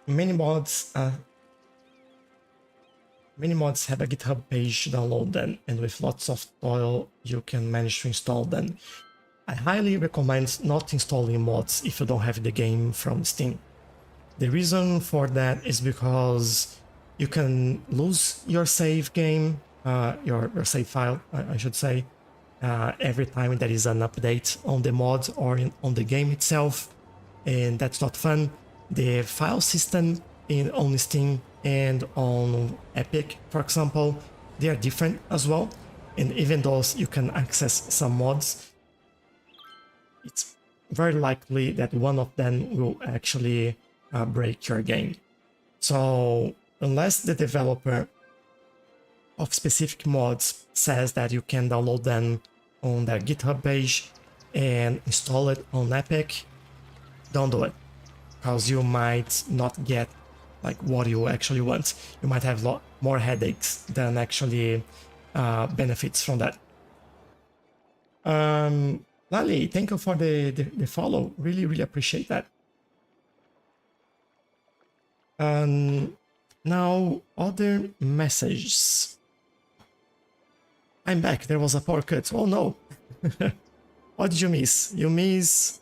many mods have a GitHub page to download them, and with lots of toil, you can manage to install them. I highly recommend not installing mods if you don't have the game from Steam. The reason for that is because you can lose your save game, your save file, I should say, every time there is an update on the mod or on the game itself, and that's not fun. The file system on Steam and on Epic, for example, they are different as well, and even though you can access some mods, it's very likely that one of them will actually break your game. So unless the developer of specific mods says that you can download them on their GitHub page and install it on Epic, don't do it, because you might not get like what you actually want. You might have more headaches than actually benefits from that. Lali, thank you for the follow. Really appreciate that. Now, other messages. I'm back. There was a power cut. Oh no. What did you miss? You miss...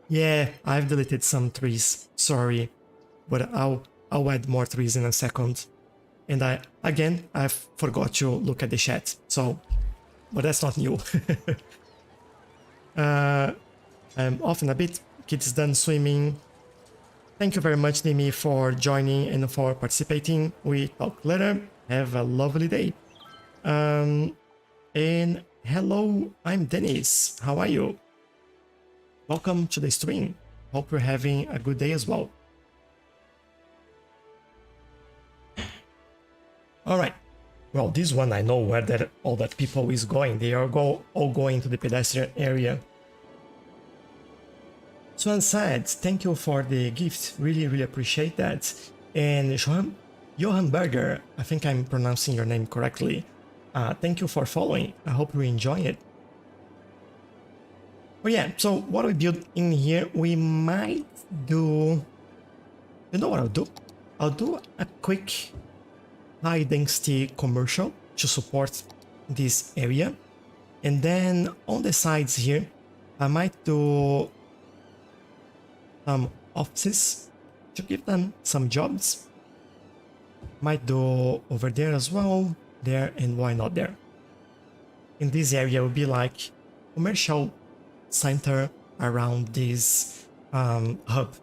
Yeah, I've deleted some trees. Sorry. But I'll add more trees in a second. And I forgot to look at the chat. So, but that's not new. I'm off in a bit. Kids done swimming. Thank you very much, Nimi, for joining and for participating. We talk later. Have a lovely day. And hello, I'm Dennis. How are you? Welcome to the stream. Hope you're having a good day as well. Alright. Well, this one I know where all that people is going. They are all going to the pedestrian area. Swan said, thank you for the gift. Really appreciate that. And Johan Berger, I think I'm pronouncing your name correctly. Thank you for following. I hope you enjoy it. But yeah, so what we build in here, we might do... You know what I'll do? I'll do a quick high density commercial to support this area. And then on the sides here, I might do some offices to give them some jobs. Might do over there as well, there, and why not there? In this area will be like commercial center around this hub,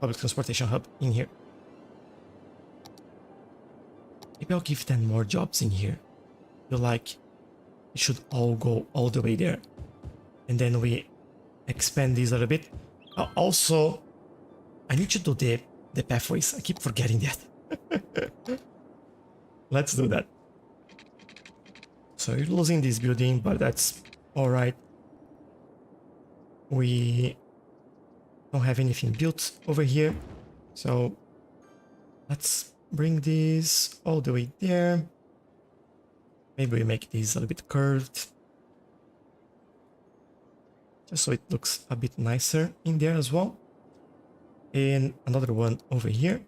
public transportation hub in here. Maybe I'll give them more jobs in here. Feel like it should all go all the way there. And then we expand these a little bit. Also, I need to do the pathways. I keep forgetting that. Let's do that. So you're losing this building, but that's alright. We don't have anything built over here. So let's bring this all the way there. Maybe we make this a little bit curved. Just so it looks a bit nicer in there as well. And another one over here.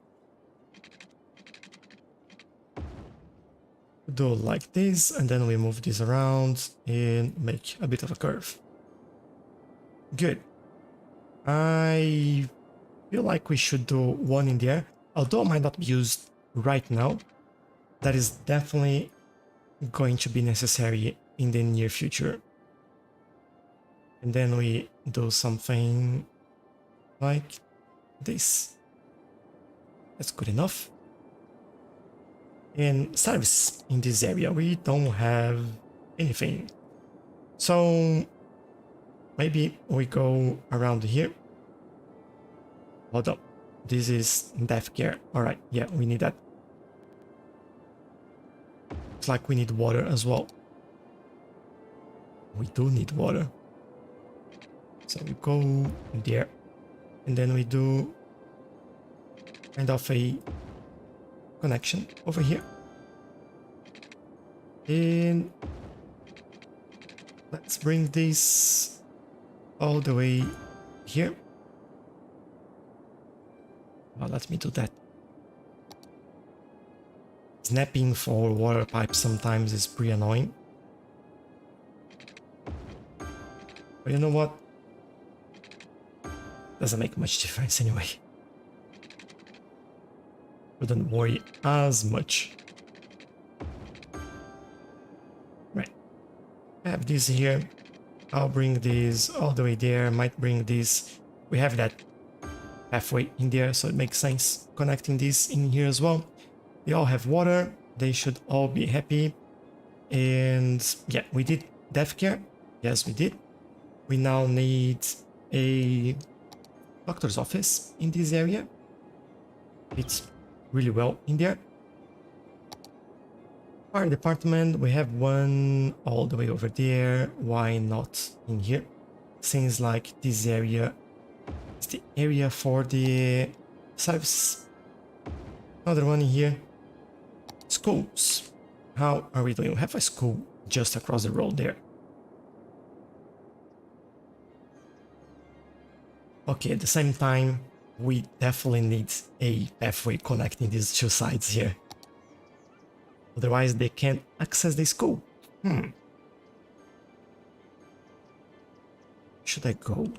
Do like this, and then we move this around and make a bit of a curve. Good. I feel like we should do one in there, although it might not be used right now. That is definitely going to be necessary in the near future. And then we do something like this. That's good enough. And service in this area, we don't have anything. So maybe we go around here. Hold up. This is death care. Alright, yeah, we need that. Looks like we need water as well. We do need water. So we go there. And then we do kind of a connection over here. And let's bring this all the way here. Well, let me do that. Snapping for water pipes sometimes is pretty annoying. But you know what? Doesn't make much difference anyway. Wouldn't worry as much. Right. I have this here. I'll bring this all the way there. Might bring this. We have that halfway in there, so it makes sense connecting this in here as well. They all have water. They should all be happy. And yeah, we did death care. Yes, we did. We now need a doctor's office in this area. It's really well in there. Fire department, we have one all the way over there. Why not in here? Seems like this area is the area for the service. Another one in here. Schools. How are we doing? We have a school just across the road there. Okay, at the same time, we definitely need a pathway connecting these two sides here. Otherwise, they can't access the school. Should I go?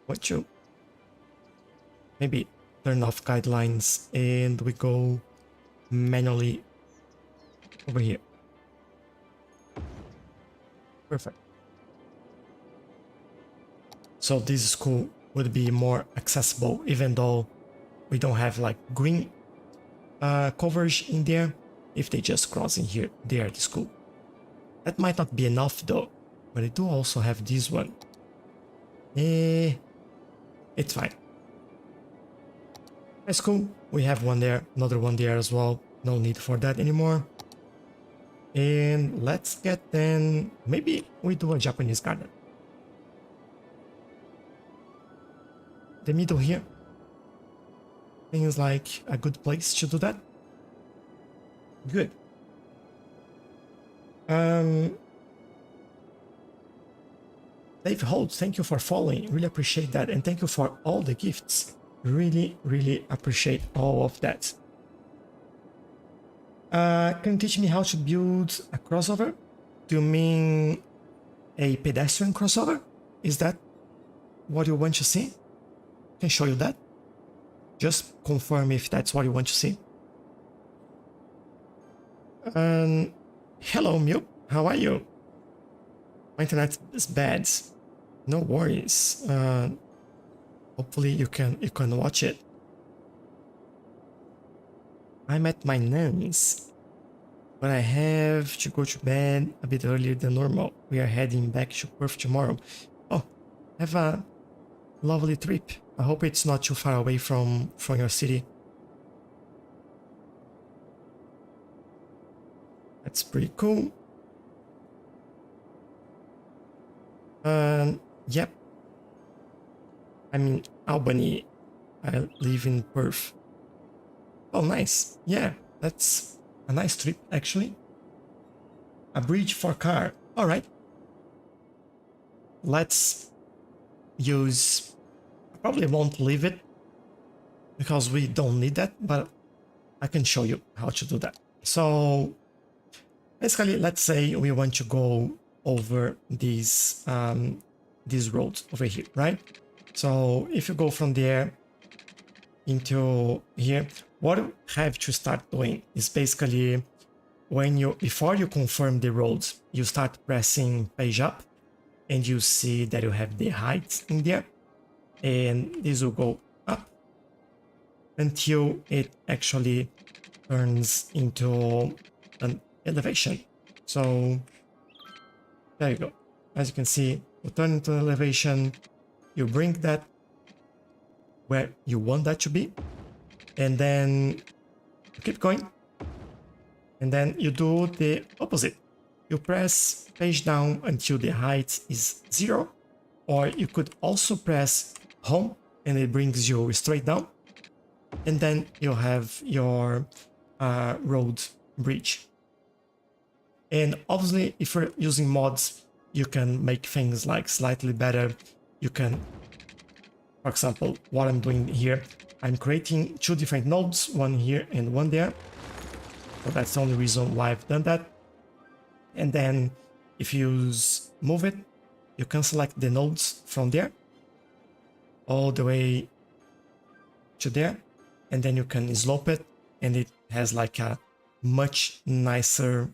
What you? Maybe turn off guidelines and we go manually over here. Perfect. So this school would be more accessible, even though we don't have like green coverage in there. If they just cross in here, they are the school. That might not be enough though, but I do also have this one. It's fine. That's cool. We have one there, another one there as well. No need for that anymore. And let's get then, maybe we do a Japanese garden. The middle here seems like a good place to do that. Good. Dave Holt, thank you for following. Really appreciate that. And thank you for all the gifts. Really, really appreciate all of that. Can you teach me how to build a crossover? Do you mean a pedestrian crossover? Is that what you want to see? I can show you that. Just confirm if that's what you want to see. Hello, Mew. How are you? My internet is bad. No worries. Hopefully you can watch it. I'm at my nan's, but I have to go to bed a bit earlier than normal. We are heading back to Perth tomorrow. Oh, have a lovely trip. I hope it's not too far away from your city. That's pretty cool. Yep. I'm in Albany. I live in Perth. Oh, nice. Yeah, that's a nice trip, actually. A bridge for car. All right. Let's use... I probably won't leave it because we don't need that, but I can show you how to do that. So basically, let's say we want to go over these roads over here, right? So if you go from there into here, what you have to start doing is basically before you confirm the roads, you start pressing page up and you see that you have the height in there, and this will go up until it actually turns into an elevation. So there you go. As you can see, you turn into an elevation, you bring that where you want that to be, and then you keep going, and then you do the opposite. You press page down until the height is 0, or you could also press home and it brings you straight down, and then you have your road bridge. And obviously, if you're using mods, you can make things like slightly better. You can, for example, what I'm doing here, I'm creating two different nodes, one here and one there. So that's the only reason why I've done that. And then if you use move it, you can select the nodes from there all the way to there, and then you can slope it, and it has like a much nicer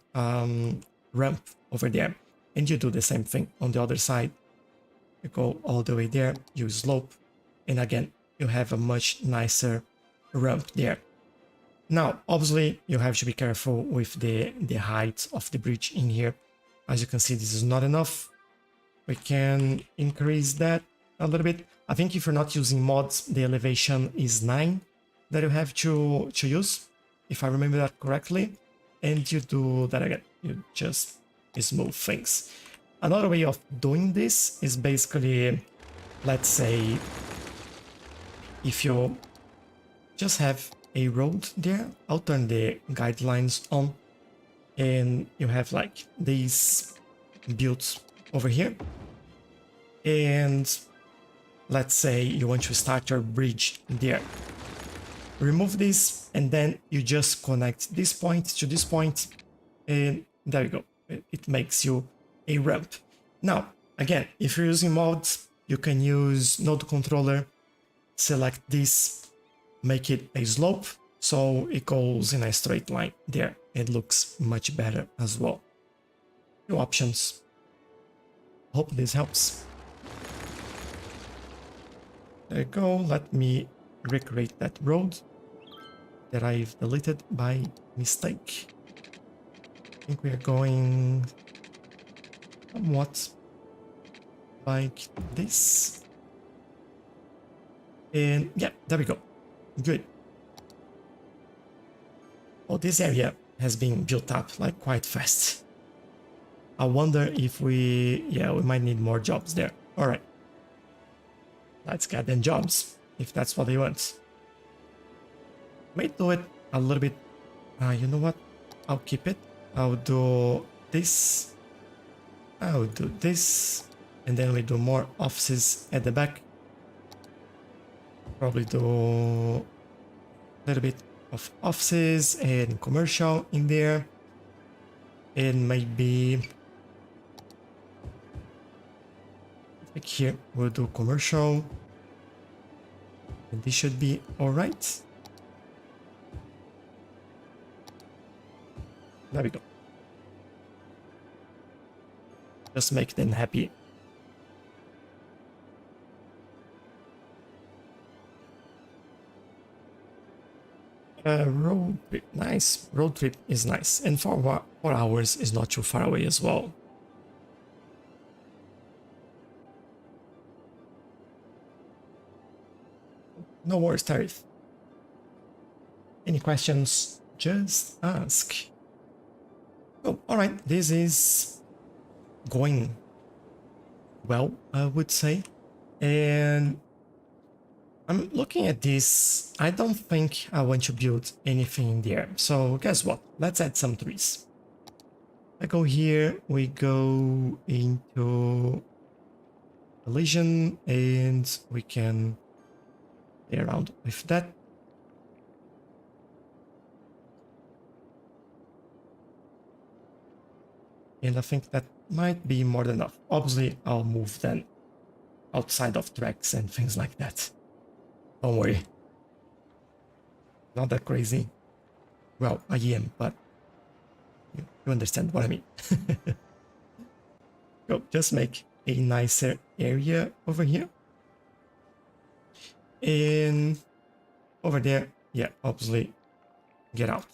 ramp over there. And you do the same thing on the other side. You go all the way there, you slope, and again you have a much nicer ramp there. Now obviously you have to be careful with the height of the bridge in here. As you can see, this is not enough. We can increase that a little bit. I think if you're not using mods, the elevation is 9 that you have to use, if I remember that correctly. And you do that again. You just smooth things. Another way of doing this is basically, let's say, if you just have a road there, I'll turn the guidelines on, and you have like these built over here. And let's say you want to start your bridge there. Remove this, and then you just connect this point to this point, and there you go. It makes you a ramp. Now, again, if you're using mods, you can use node controller, select this, make it a slope, so it goes in a straight line there. It looks much better as well. Few options. Hope this helps. There you go. Let me recreate that road that I've deleted by mistake. I think we are going somewhat like this. And yeah, there we go. Good. Oh, this area has been built up like quite fast. I wonder if we might need more jobs there. All right. Let's get them jobs, if that's what they want. May do it a little bit. You know what? I'll keep it. I'll do this. I'll do this. And then we do more offices at the back. Probably do a little bit of offices and commercial in there. And maybe like here we'll do commercial. And this should be alright. There we go. Just make them happy. Road trip, nice. Road trip is nice, and 4 hours is not too far away as well. No worries, Tariff. Any questions? Just ask. Oh, all right. This is going well, I would say, and I'm looking at this. I don't think I want to build anything in there. So guess what? Let's add some trees. I go here, we go into collision, and we can play around with that. And I think that might be more than enough. Obviously, I'll move then outside of tracks and things like that. Don't worry. Not that crazy. Well, I am, but you understand what I mean. Go, just make a nicer area over here. And over there, yeah, obviously, get out.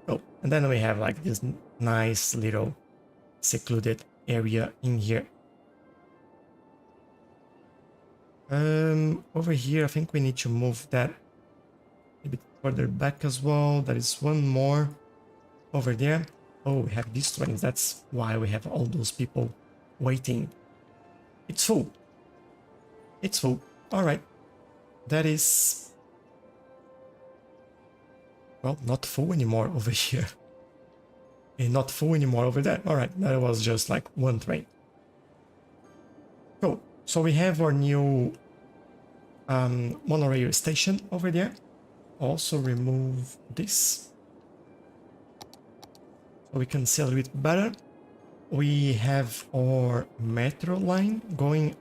Oh, and then we have like this nice little secluded area in here. Over here, I think we need to move that a bit further back as well. There is one more over there. Oh, we have these trains. That's why we have all those people waiting. It's full. It's full. All right. That is well, not full anymore over here. And not full anymore over there. All right, that was just like one train. Cool. So we have our new monorail station over there. Also remove this so we can see a little bit better. We have our metro line going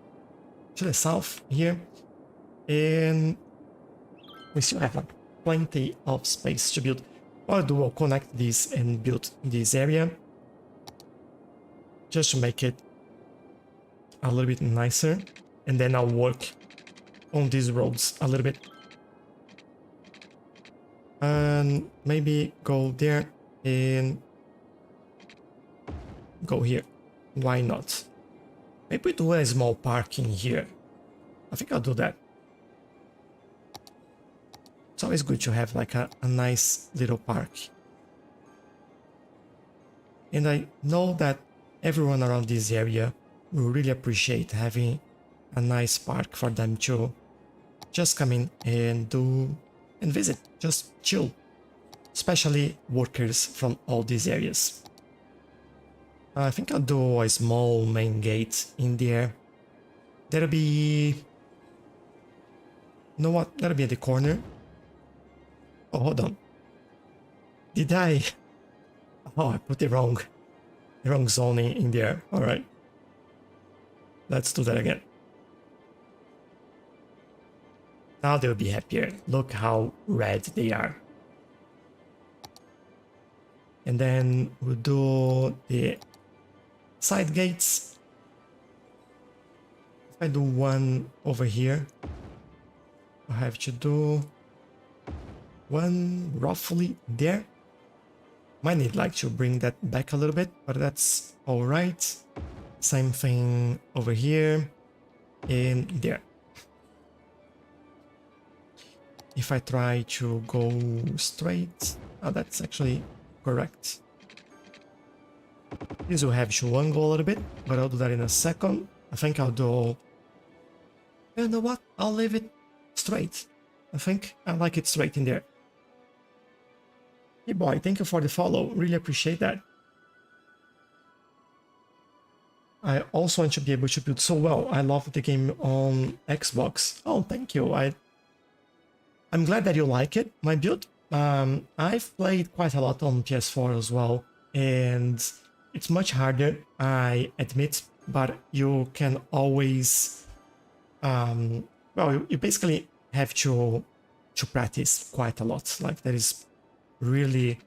to the south here, and we still have like plenty of space to build. What I'll do, I'll connect this and build this area just to make it a little bit nicer, and then I'll work on these roads a little bit. And maybe go there and go here. Why not? Maybe do a small parking here. I think I'll do that. It's always good to have like a nice little park. And I know that everyone around this area will really appreciate having a nice park for them to just come in and do and visit, just chill, especially workers from all these areas. I think I'll do a small main gate in there. That'll be... You know what? That'll be at the corner. Oh, hold on. Did I... Oh, I put the wrong zoning in there. Alright. Let's do that again. Now they'll be happier. Look how red they are. And then we'll do the side gates. If I do one over here, I have to do one roughly there. Might need like to bring that back a little bit, but that's all right. Same thing over here and there. If I try to go straight, oh, that's actually correct. This will have to angle a little bit, but I'll do that in a second. I think I'll do... You know what? I'll leave it straight. I think I like it straight in there. Hey boy, thank you for the follow. Really appreciate that. I also want to be able to build so well. I love the game on Xbox. Oh, thank you. I'm glad that you like it, my build. I've played quite a lot on PS4 as well, and it's much harder, I admit, but you can always, well, you basically have to practice quite a lot. Like, there is really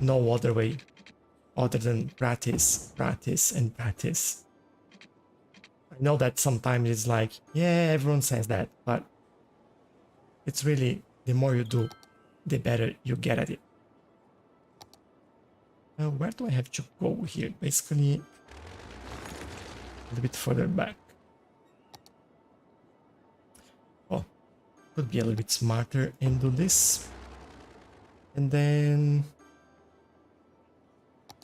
no other way other than practice, practice, and practice. I know that sometimes it's like, yeah, everyone says that, but it's really, the more you do, the better you get at it. Now, where do I have to go here? Basically, a little bit further back. Oh, could be a little bit smarter and do this. And then,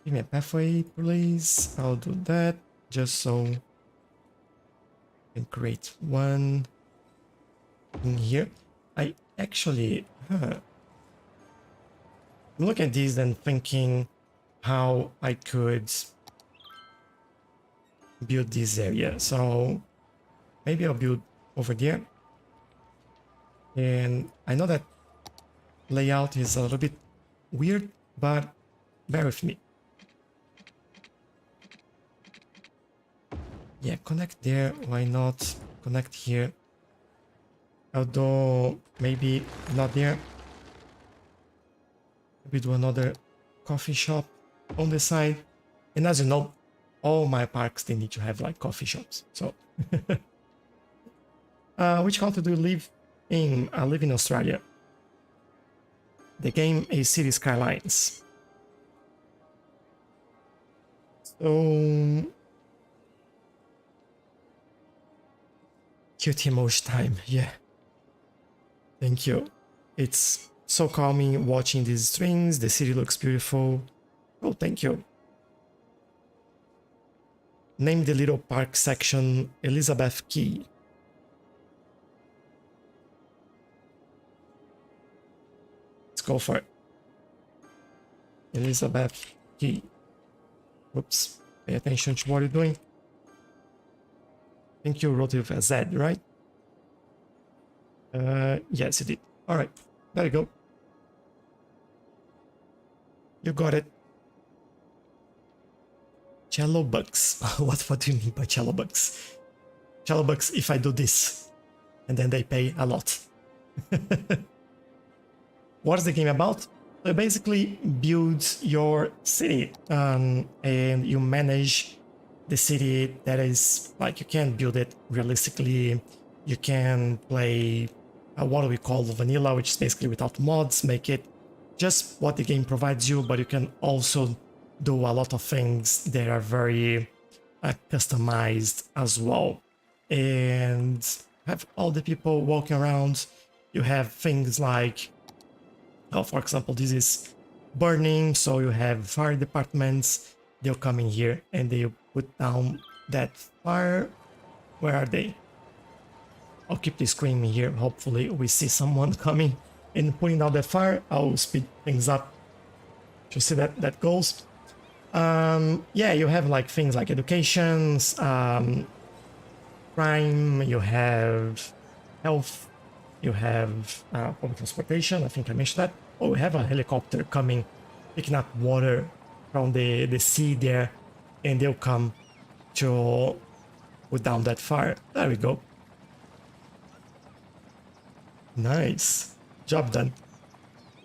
give me a pathway, please. I'll do that, just so I can create one in here. I actually, I'm looking at this and thinking how I could build this area. So maybe I'll build over there. And I know that layout is a little bit weird, but bear with me. Yeah, connect there. Why not connect here? Although maybe not there. Maybe do another coffee shop on the side. And as you know, all my parks, they need to have like coffee shops. So which country do you live in? I live in Australia. The game is Cities Skylines. So QT most time, yeah. Thank you. It's so calming watching these streams. The city looks beautiful. Oh, thank you. Name the little park section Elizabeth Key. Let's go for it. Elizabeth Key. Whoops. Pay attention to what you're doing. I think you wrote it with a Z, right? Yes, you did. All right. There you go. You got it. Tchelow bucks. What do you mean by Tchelow bucks? Tchelow bucks if I do this. And then they pay a lot. What's the game about? So you basically build your city and you manage the city. That is like, you can build it realistically. You can play what we call vanilla, which is basically without mods, make it just what the game provides you, but you can also do a lot of things that are very customized as well. And have all the people walking around. You have things like, for example, this is burning, so you have fire departments. They'll come in here and they put down that fire. Where are they? I'll keep the screen here. Hopefully we see someone coming and putting down the fire. I'll speed things up to see that goes. Yeah, you have like things like education, crime, you have health, you have public transportation. I think I mentioned that. Oh, we have a helicopter coming, picking up water from the sea there, and they'll come to put down that fire. There we go. Nice. Job done.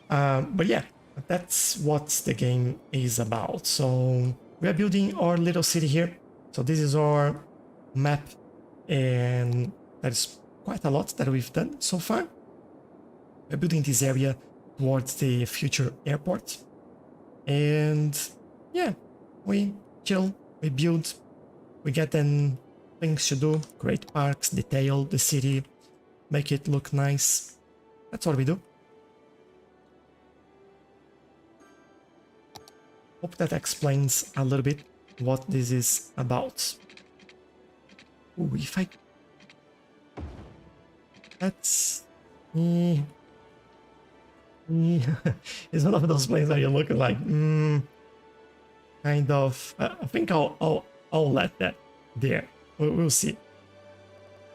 But yeah, that's what the game is about. So we are building our little city here. So this is our map, and that is quite a lot that we've done so far. We're building this area towards the future airport. And yeah, we chill, we build, we get then things to do, create parks, detail the city, make it look nice. That's what we do. Hope that explains a little bit what this is about. Ooh, if I... That's... It's one of those places that you look like, kind of... I think I'll let that there. We'll see.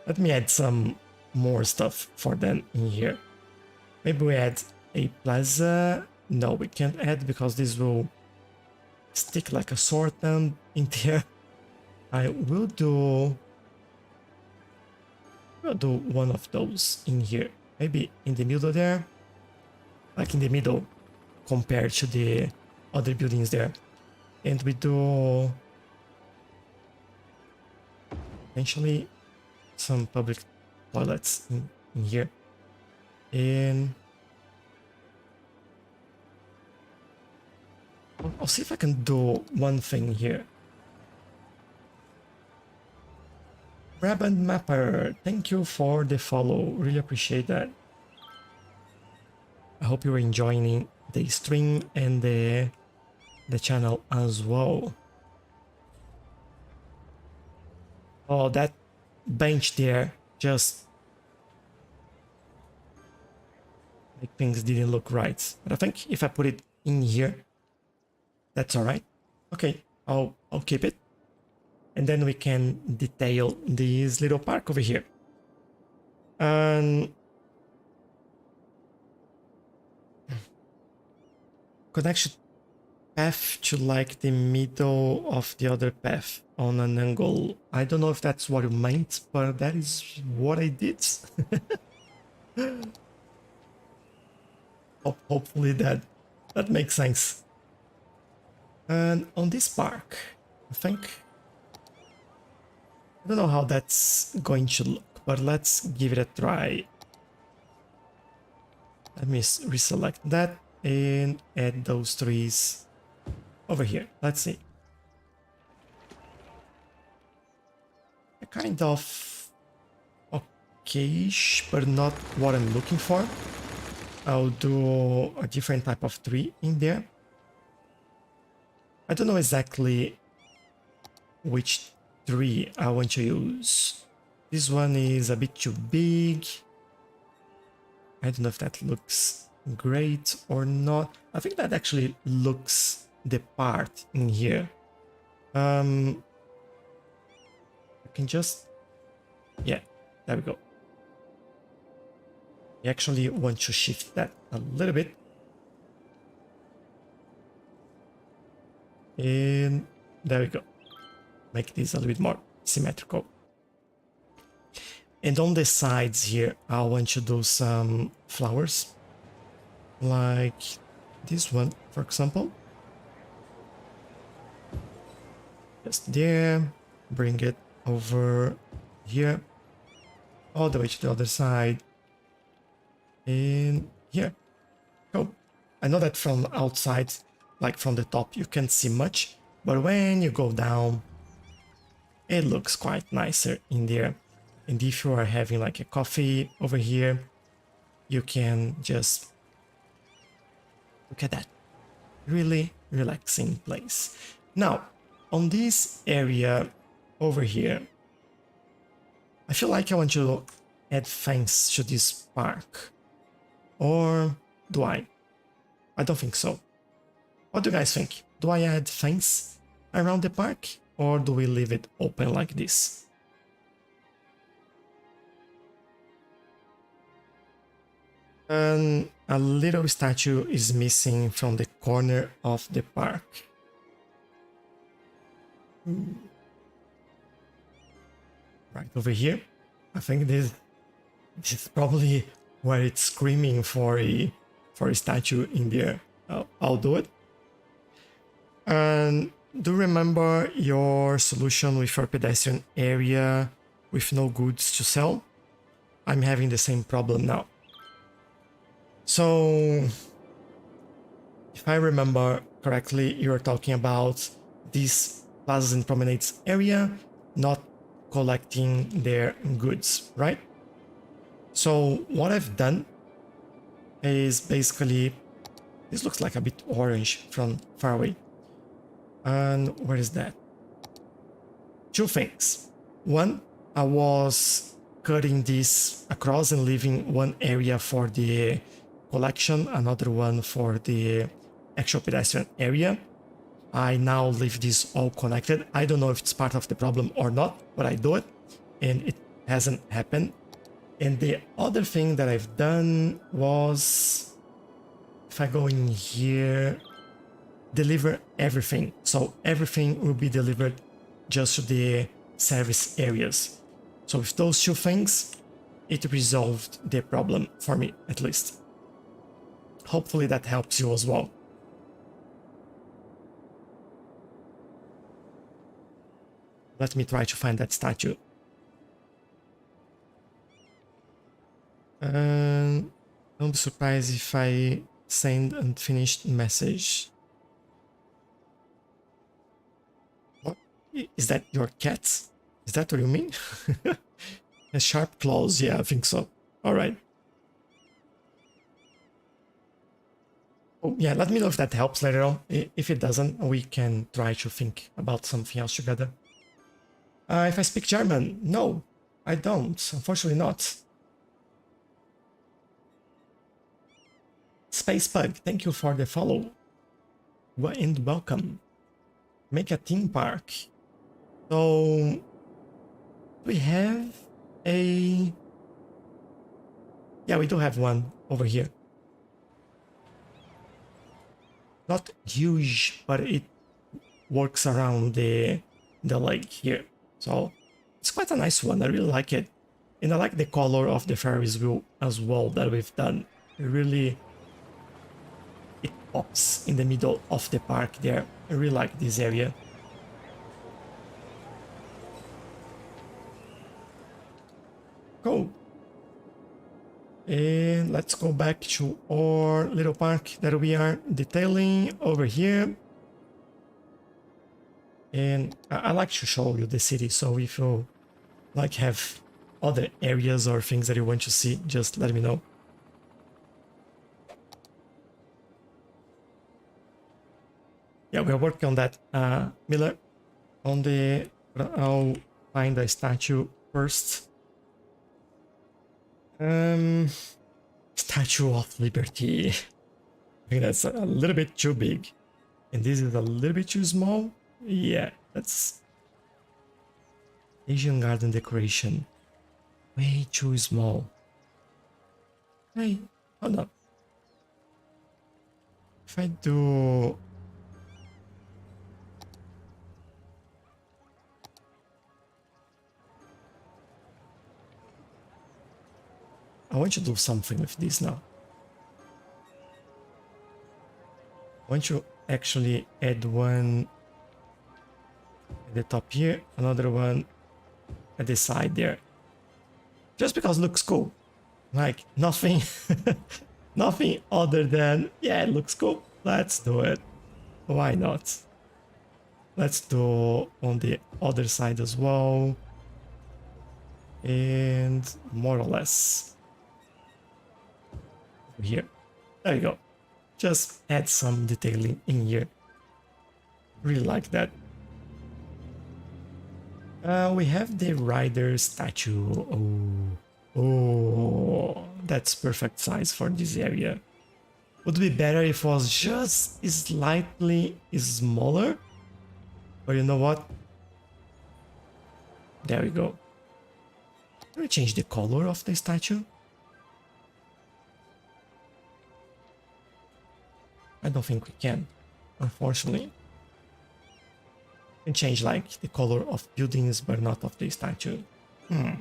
Let me add some more stuff for them in here. Maybe we add a plaza. No, we can't add because this will stick like a sword in there. I will do one of those in here. Maybe in the middle there. Like in the middle compared to the other buildings there. And we do potentially some public toilets in here. And I'll see if I can do one thing here. Brabant Mapper, thank you for the follow. Really appreciate that. I hope you're enjoying the stream and the channel as well. Oh, that bench there just like things didn't look right. But I think if I put it in here, that's all right. Okay, I'll keep it. And then we can detail this little park over here. And connection path to like the middle of the other path on an angle. I don't know if that's what you meant, but that is what I did. Hopefully that makes sense. And on this park, I think, I don't know how that's going to look, but let's give it a try. Let me reselect that and add those trees over here. Let's see. Kind of okay-ish, but not what I'm looking for. I'll do a different type of tree in there. I don't know exactly which tree I want to use. This one is a bit too big. I don't know if that looks great or not. I think that actually looks the part in here. I can just, yeah, there we go. I actually want to shift that a little bit. And there we go. Make this a little bit more symmetrical. And on the sides here, I want to do some flowers. Like this one, for example. Just there. Bring it over here. All the way to the other side. And here. Oh, I know that from outside, like from the top, you can't see much. But when you go down, it looks quite nicer in there. And if you are having like a coffee over here, you can just look at that. Really relaxing place. Now, on this area over here, I feel like I want to add fence to this park. Or do I? I don't think so. What do you guys think? Do I add fence around the park? Or do we leave it open like this? And a little statue is missing from the corner of the park. Right over here. I think this is probably where it's screaming for a statue in there. I'll do it. And do remember your solution with your pedestrian area with no goods to sell? I'm having the same problem now. So, if I remember correctly, you're talking about this plazas and promenades area not collecting their goods, right? So what I've done is basically, this looks like a bit orange from far away. And where is that? Two things. One, I was cutting this across and leaving one area for the collection, another one for the actual pedestrian area. I now leave this all connected. I don't know if it's part of the problem or not, but I do it and it hasn't happened. And the other thing that I've done was, if I go in here, deliver everything. So everything will be delivered just to the service areas. So with those two things, it resolved the problem for me, at least. Hopefully that helps you as well. Let me try to find that statue. Don't be surprised if I send unfinished message. What? Is that your cat? Is that what you mean? A sharp claws, yeah, I think so. Alright. Oh, yeah, let me know if that helps later on. If it doesn't, we can try to think about something else together. If I speak German? No, I don't. Unfortunately not. Space Pug, thank you for the follow. And welcome. Make a theme park. So, we have a... Yeah, we do have one over here. Not huge, but it works around the lake here. So, it's quite a nice one. I really like it. And I like the color of the Ferris wheel as well that we've done. It really... It pops in the middle of the park there. I really like this area. Cool. And let's go back to our little park that we are detailing over here. And I like to show you the city, so if you like have other areas or things that you want to see, just let me know. Yeah, we're working on that, Miller. On the... I'll find a statue first. Statue of Liberty. I think that's a little bit too big. And this is a little bit too small. Yeah, that's Asian garden decoration. Way too small. Hey, hold up. If I do... I want to do something with this now. I want to actually add one at the top here, another one at the side there. Just because it looks cool. Like nothing, nothing other than, yeah, it looks cool. Let's do it. Why not? Let's do on the other side as well. And more or less here. There you go. Just add some detailing in here. Really like that. We have the rider statue. Oh, that's perfect size for this area. Would be better if it was just slightly smaller. But you know what? There we go. Can we change the color of the statue? I don't think we can, unfortunately. We can change like the color of buildings, but not of the statue. Do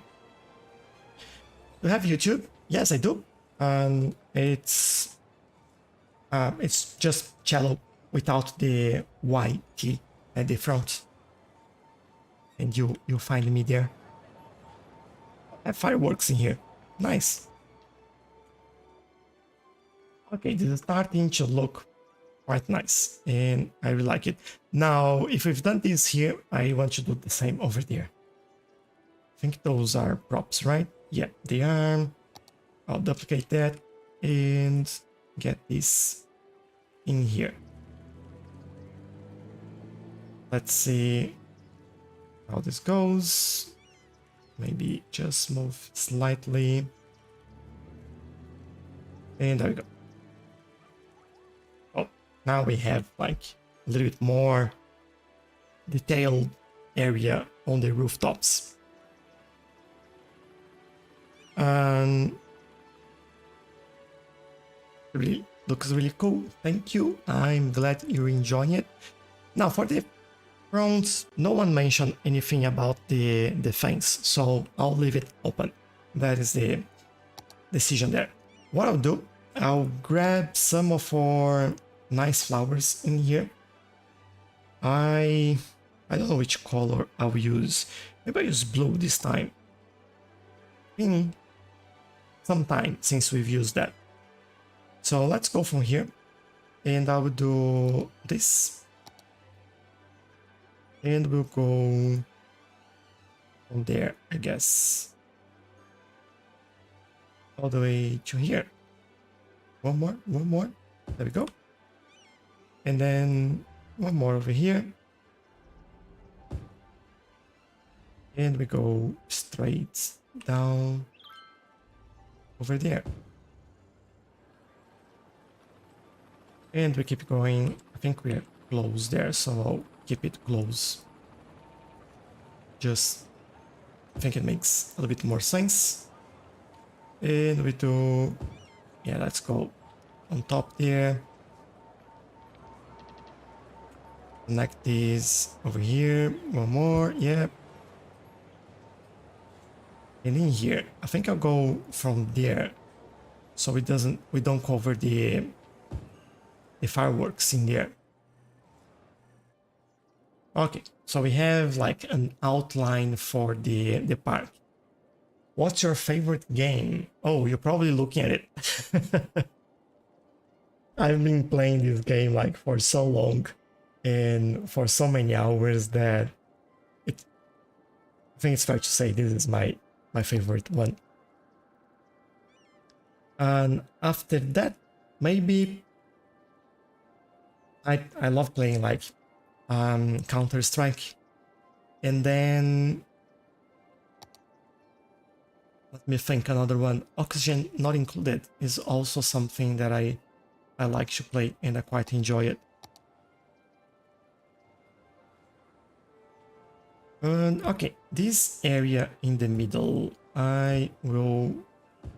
you have YouTube? Yes, I do. It's just Tchelow without the YT at the front, and you'll find me there. I have fireworks in here. Nice. Okay, this is starting to look quite nice, and I really like it. Now, if we've done this here, I want to do the same over there. I think those are props, right? Yeah, they are. I'll duplicate that and get this in here. Let's see how this goes. Maybe just move slightly. And there we go. Oh, now we have like a little bit more detailed area on the rooftops. Really looks really cool. Thank you. I'm glad you're enjoying it. Now for the front, no one mentioned anything about the fence, so I'll leave it open. That is the decision there. What I'll do, I'll grab some of our nice flowers in here. I don't know which color I'll use. Maybe I'll use blue this time. Been some time since we've used that. So let's go from here, and I will do this, and we'll go from there, I guess, all the way to here. One more, there we go, and then one more over here, and we go straight down over there. And we keep going. I think we're close there, so I'll keep it close. Just I think it makes a little bit more sense. And we do, yeah, let's go on top there. Connect these over here. One more, yeah. And in here, I think I'll go from there, so we don't cover the fireworks in there. Okay, so we have like an outline for the park. What's your favorite game? Oh, you're probably looking at it. I've been playing this game like for so long and for so many hours that I think it's fair to say this is my favorite one. And after that, maybe I love playing like Counter-Strike, and then let Let me think another one. Oxygen not included is also something that I like to play and I quite enjoy it. Okay, this area in the middle, I will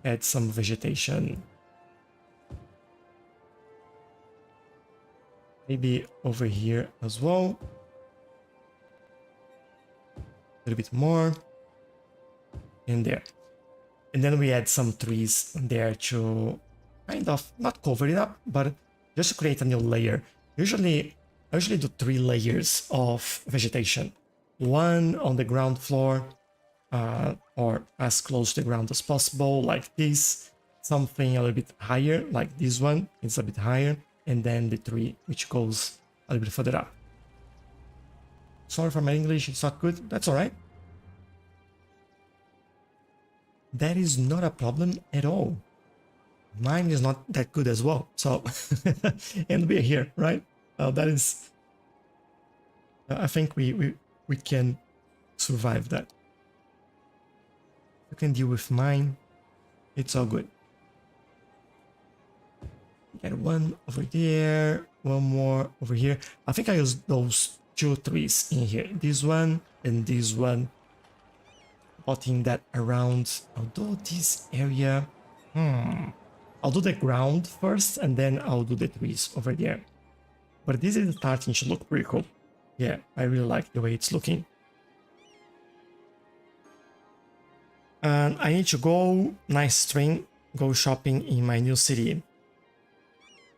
add some vegetation. Maybe over here as well. A little bit more. In there. And then we add some trees there to kind of not cover it up, but just to create a new layer. I usually do 3 layers of vegetation. One on the ground floor, or as close to the ground as possible, like this. Something a little bit higher, like this one, it's a bit higher. And then the tree, which goes a little bit further up. Sorry for my English, it's not good, that's alright. That is not a problem at all. Mine is not that good as well, so and we're here, right? That is, I think we can survive that. You can deal with mine. It's all good. Get one over there, one more over here. I think I used those 2 trees in here. This one and this one. Putting that around. Although this area, I'll do the ground first and then I'll do the trees over there. But this is starting to look pretty cool. Yeah, I really like the way it's looking. And I need to go, nice string, go shopping in my new city.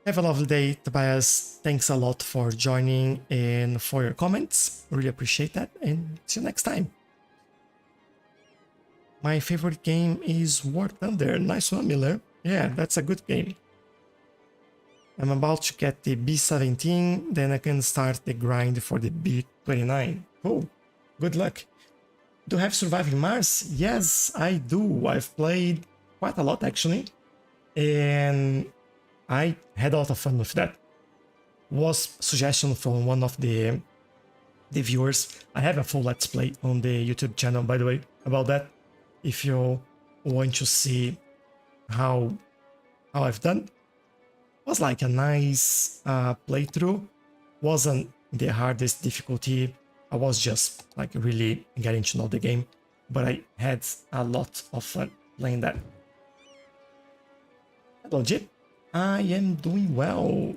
Have a lovely day, Tobias. Thanks a lot for joining and for your comments. Really appreciate that, and see you next time. My favorite game is War Thunder. Nice one, Miller. Yeah, that's a good game. I'm about to get the B17, then I can start the grind for the B29. Cool. Good luck. Do you have Surviving Mars? Yes, I do. I've played quite a lot, actually. And I had a lot of fun with that. Was suggestion from one of the viewers. I have a full Let's Play on the YouTube channel, by the way, about that. If you want to see how I've done. Was like a nice playthrough. Wasn't the hardest difficulty. I was just like really getting to know the game, but I had a lot of fun playing that. Hello, Jip. I am doing well.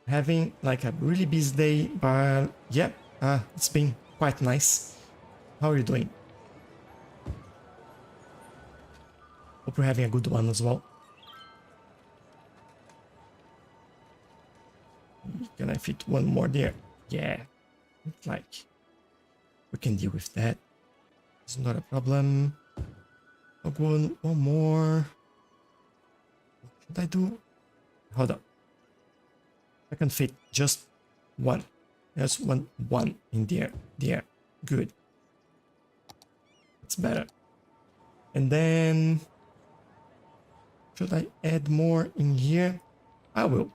Having like a really busy day, but yeah, it's been quite nice. How are you doing? Hope you're having a good one as well. Can I fit one more there? Yeah, like we can deal with that. It's not a problem. I'll go on one more. What should I do? Hold on. I can fit just one. There's one in there. There. Good. It's better. And then should I add more in here? I will.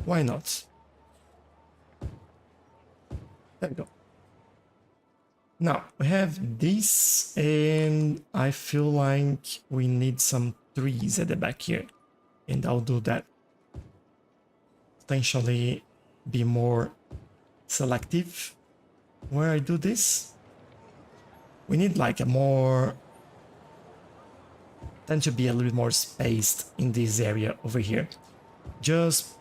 Why not? There we go. Now, we have this, and I feel like we need some trees at the back here. And I'll do that. Potentially be more selective where I do this. We need like a more... tend to be a little bit more spaced in this area over here. Just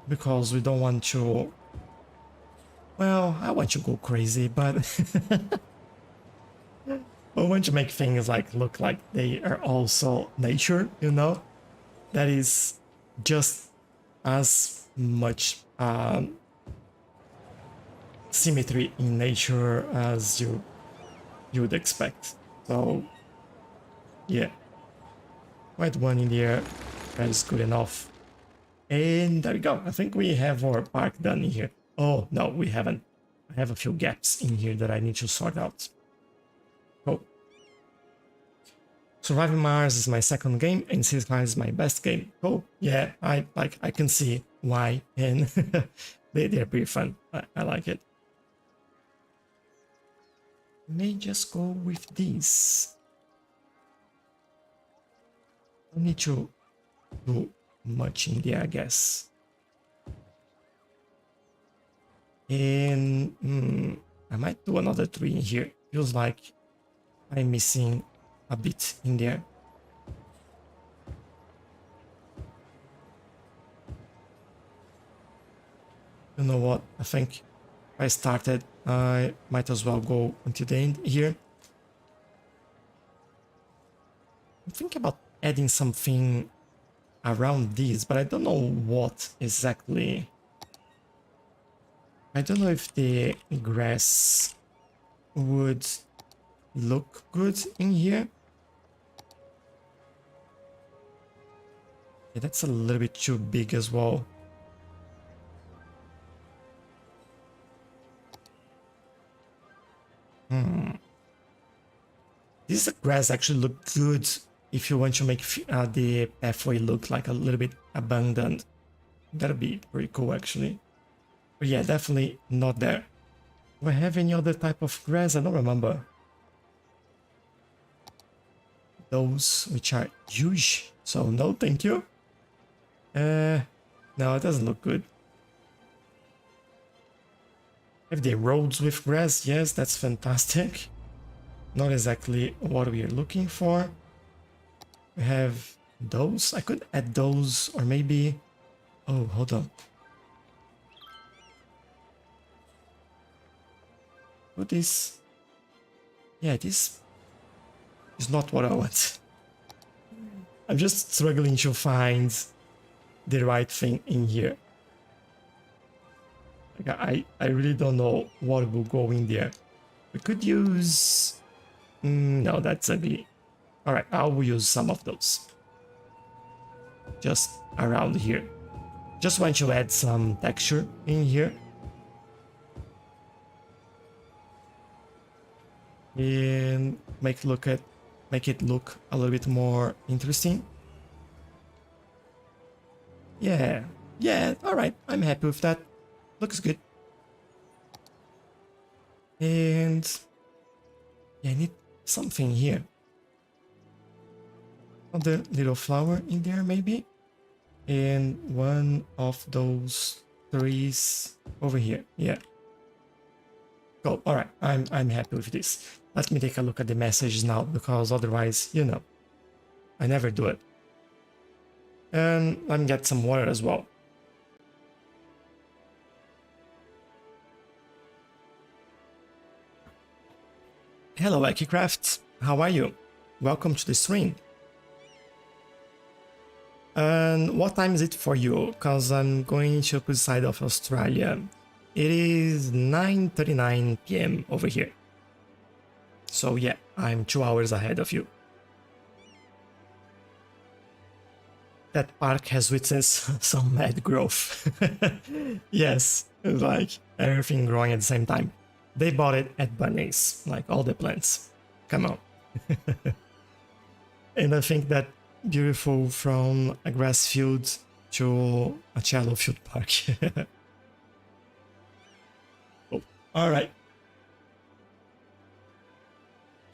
because we don't want to... Well, I want to go crazy, but I want to make things like look like they are also nature, you know? That is just as much symmetry in nature as you would expect. So yeah, quite one in the air, that is good enough. And there we go. I think we have our park done in here. Oh, no, we haven't. I have a few gaps in here that I need to sort out. Cool. Surviving Mars is my second game, and Cities Skylines is my best game. Cool. Yeah, I can see why, and they're pretty fun. I like it. May just go with these. Don't need to do much in there, I guess. And I might do another tree in here. Feels like I'm missing a bit in there. You know what? I think I started. I might as well go until the end here. I'm thinking about adding something around these, but I don't know what exactly. I don't know if the grass would look good in here. Yeah, that's a little bit too big as well. This grass actually look good if you want to make the pathway look like a little bit abandoned. That'd be pretty cool actually. But yeah, definitely not there. Do I have any other type of grass? I don't remember. Those which are huge. So no, thank you. No, it doesn't look good. Have the roads with grass? Yes, that's fantastic. Not exactly what we are looking for. We have those. I could add those, or maybe... Oh, hold on. Put this... Yeah, this is not what I want. I'm just struggling to find the right thing in here. Like, I really don't know what will go in there. We could use... no, that's ugly. Alright, I will use some of those. Just around here. Just want to add some texture in here. And make it look a little bit more interesting. Yeah, alright, I'm happy with that. Looks good. And yeah, I need something here. Another little flower in there maybe. And one of those trees over here. Yeah. Cool. All right. I'm happy with this. Let me take a look at the messages now, because otherwise, you know, I never do it. And let me get some water as well. Hello, Akicraft. How are you? Welcome to the stream. And what time is it for you? Because I'm going to the side of Australia. It is 9:39 p.m. over here. So yeah, I'm 2 hours ahead of you. That park has witnessed some mad growth. Yes, like everything growing at the same time. They bought it at Bunny's, like all the plants. Come on. And I think that beautiful from a grass field to a Tchelow field park. Oh, all right.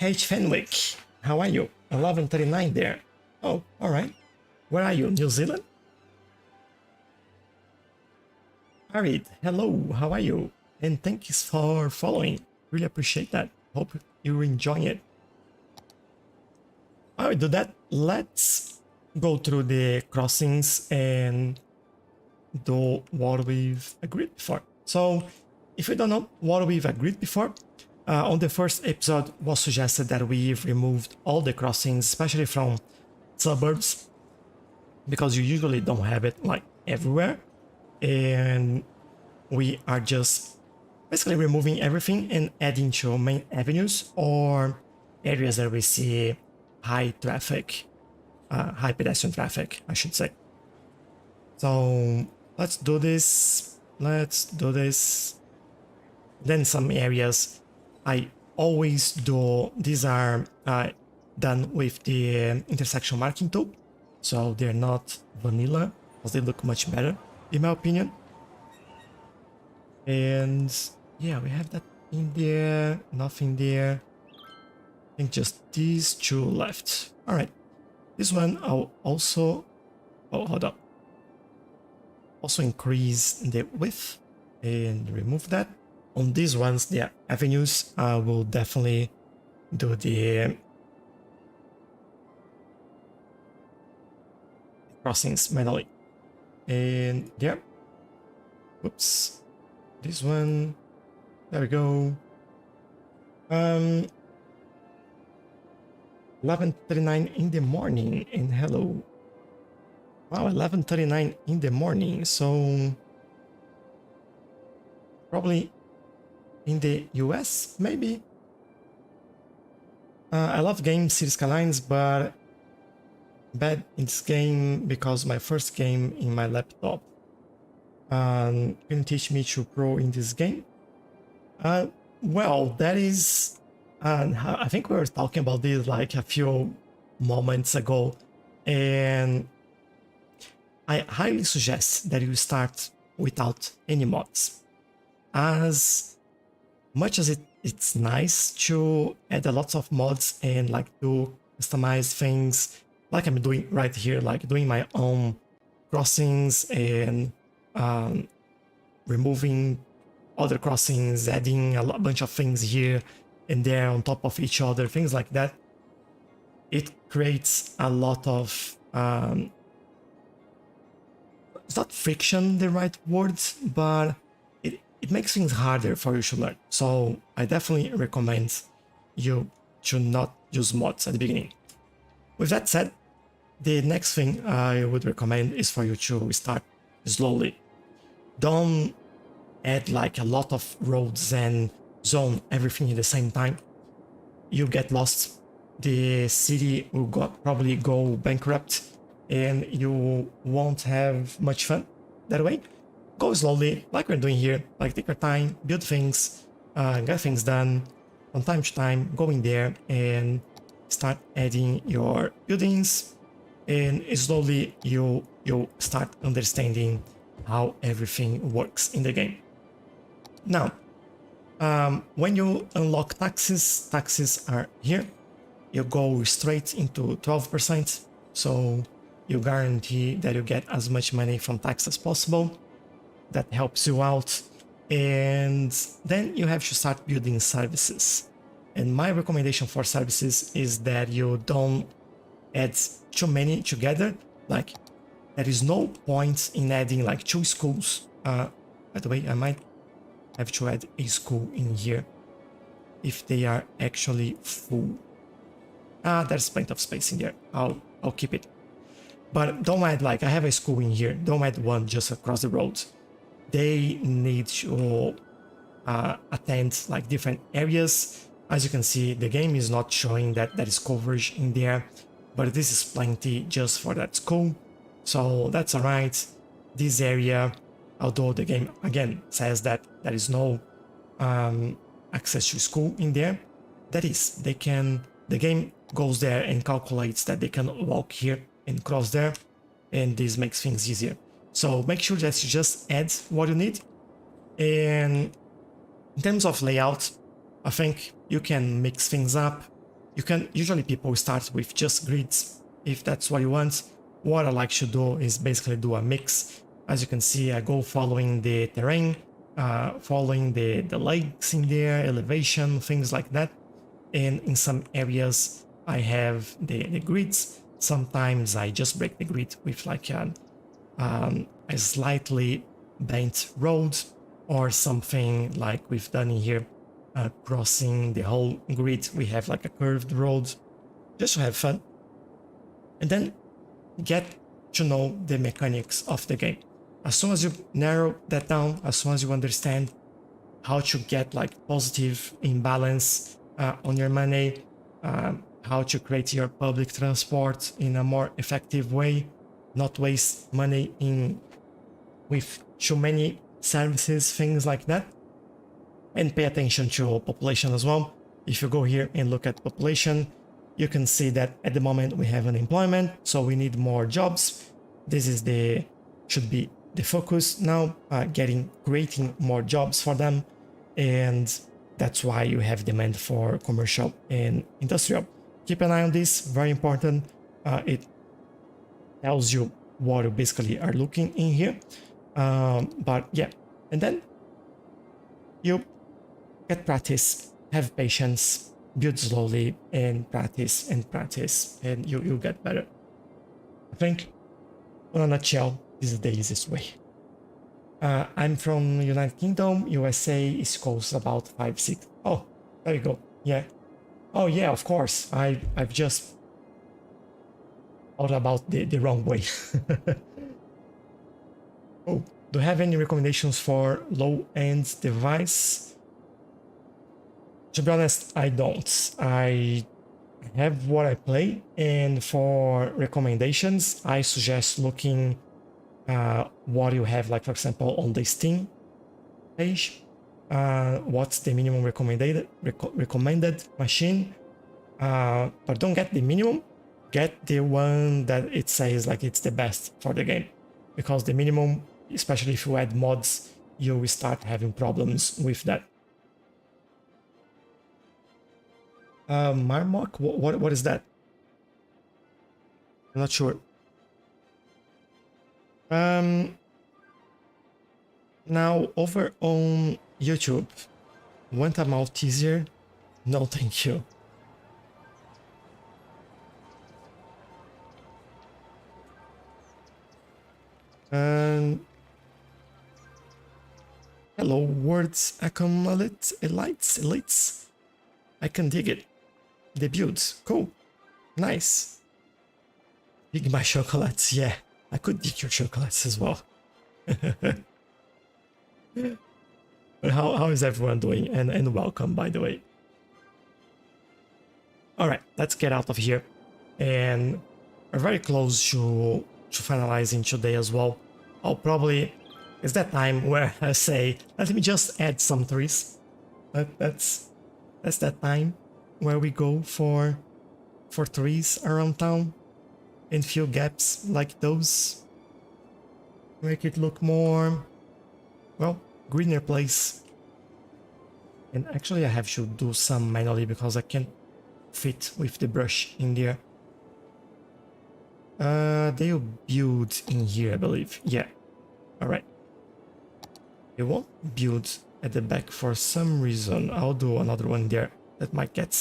H. Fenwick, how are you? 11:39 there. Oh, all right. Where are you? New Zealand? Arid, hello, how are you? And thanks for following. Really appreciate that. Hope you're enjoying it. Alright, do that. Let's go through the crossings and do what we've agreed before. So, if you don't know what we've agreed before, on the first episode was suggested that we've removed all the crossings, especially from suburbs, because you usually don't have it like everywhere, and we are just basically removing everything and adding to main avenues or areas that we see high traffic, high pedestrian traffic, I should say. So let's do this. Then some areas I always do, these are done with the intersection marking tool. So they're not vanilla, because they look much better, in my opinion. And yeah, we have that in there, nothing there. I think just these two left. All right. This one I'll also, oh, hold up, also increase the width and remove that. On these ones, the avenues, I will definitely do the crossings manually. And yeah, whoops, this one, there we go. 11:39 in the morning, and hello. Wow, 11:39 in the morning, so probably in the US, maybe? I love game Cities Skylines, but bad in this game because my first game in my laptop couldn't teach me to pro in this game. Well, that is... I think we were talking about this like a few moments ago, and I highly suggest that you start without any mods. As much as it's nice to add a lot of mods and like do customize things, like I'm doing right here, like doing my own crossings and removing other crossings, adding a bunch of things here and there on top of each other, things like that. It creates a lot of it's not friction the right word, but it makes things harder for you to learn. So I definitely recommend you to not use mods at the beginning. With that said, the next thing I would recommend is for you to start slowly. Don't add like a lot of roads and zone everything at the same time. You get lost. The city will probably go bankrupt and you won't have much fun that way. Go slowly, like we're doing here, like take your time, build things, get things done from time to time, go in there and start adding your buildings, and slowly you'll start understanding how everything works in the game. Now, when you unlock taxes are here. You go straight into 12%, so you guarantee that you get as much money from tax as possible. That helps you out. And then you have to start building services. And my recommendation for services is that you don't add too many together. Like, there is no point in adding like 2 schools. By the way, I might have to add a school in here if they are actually full. There's plenty of space in there. I'll keep it. But don't add like, I have a school in here. Don't add one just across the road. They need to attend like different areas. As you can see, the game is not showing that there is coverage in there, but this is plenty just for that school. So that's alright. This area, although the game again says that there is no access to school in there, that is, the game goes there and calculates that they can walk here and cross there, and this makes things easier. So make sure that you just add what you need. And in terms of layout, I think you can mix things up. Usually people start with just grids if that's what you want. What I like to do is basically do a mix. As you can see, I go following the terrain, following the lakes in there, elevation, things like that. And in some areas I have the grids. Sometimes I just break the grid with like a slightly bent road or something like we've done in here, crossing the whole grid. We have like a curved road just to have fun. And then get to know the mechanics of the game. As soon as you narrow that down, as soon as you understand how to get like positive imbalance on your money, how to create your public transport in a more effective way, not waste money with too many services, things like that, and pay attention to population as well. If you go here and look at population, you can see that at the moment we have unemployment, so we need more jobs. This is should be the focus now, creating more jobs for them, and that's why you have demand for commercial and industrial. Keep an eye on this, very important. It tells you what you basically are looking in here. But yeah, and then you get practice, have patience, build slowly, and practice, and you'll get better. I think, in a nutshell, this is the easiest way. I'm from United Kingdom, USA, East Coast, about 5, 6. Oh, there you go. Yeah. Oh yeah, of course. I've just thought about the wrong way. Oh, do you have any recommendations for low-end device? To be honest, I don't. I have what I play, and for recommendations, I suggest looking what you have, like for example, on the Steam page. What's the minimum recommended machine? But don't get the minimum. Get the one that it says like it's the best for the game, because the minimum, especially if you add mods, you will start having problems with that. Marmok? What is that? I'm not sure. Now over on YouTube, want a mouth teaser? No, thank you. Hello, words elites. I can dig it. Debuts, cool, nice. Dig my chocolates, yeah. I could dig your chocolates as well. But how is everyone doing? And welcome, by the way. All right, let's get out of here. And we're very close to finalizing today as well. I'll probably... It's that time where I say, let me just add some trees. That's that time where we go for trees around town and fill gaps like those. Make it look more, well, greener place. And actually I have to do some manually because I can't fit with the brush in there. They'll build in here, I believe. Yeah. Alright. They won't build at the back for some reason. I'll do another one there that might get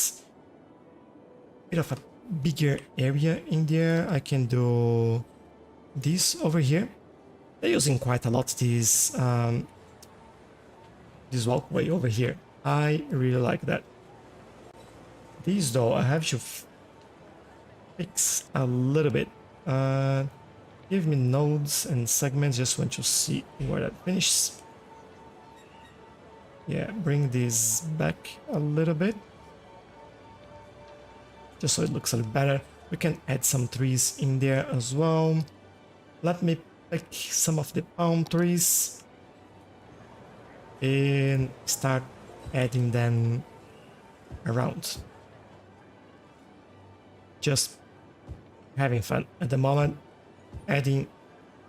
a bit of a bigger area in there. I can do this over here. They're using quite a lot this walkway over here. I really like that. These though, I have to fix a little bit. Give me nodes and segments, just want to see where that finishes. Yeah, bring this back a little bit, just so it looks a little better. We can add some trees in there as well. Let me pick some of the palm trees and start adding them around. Just having fun at the moment, adding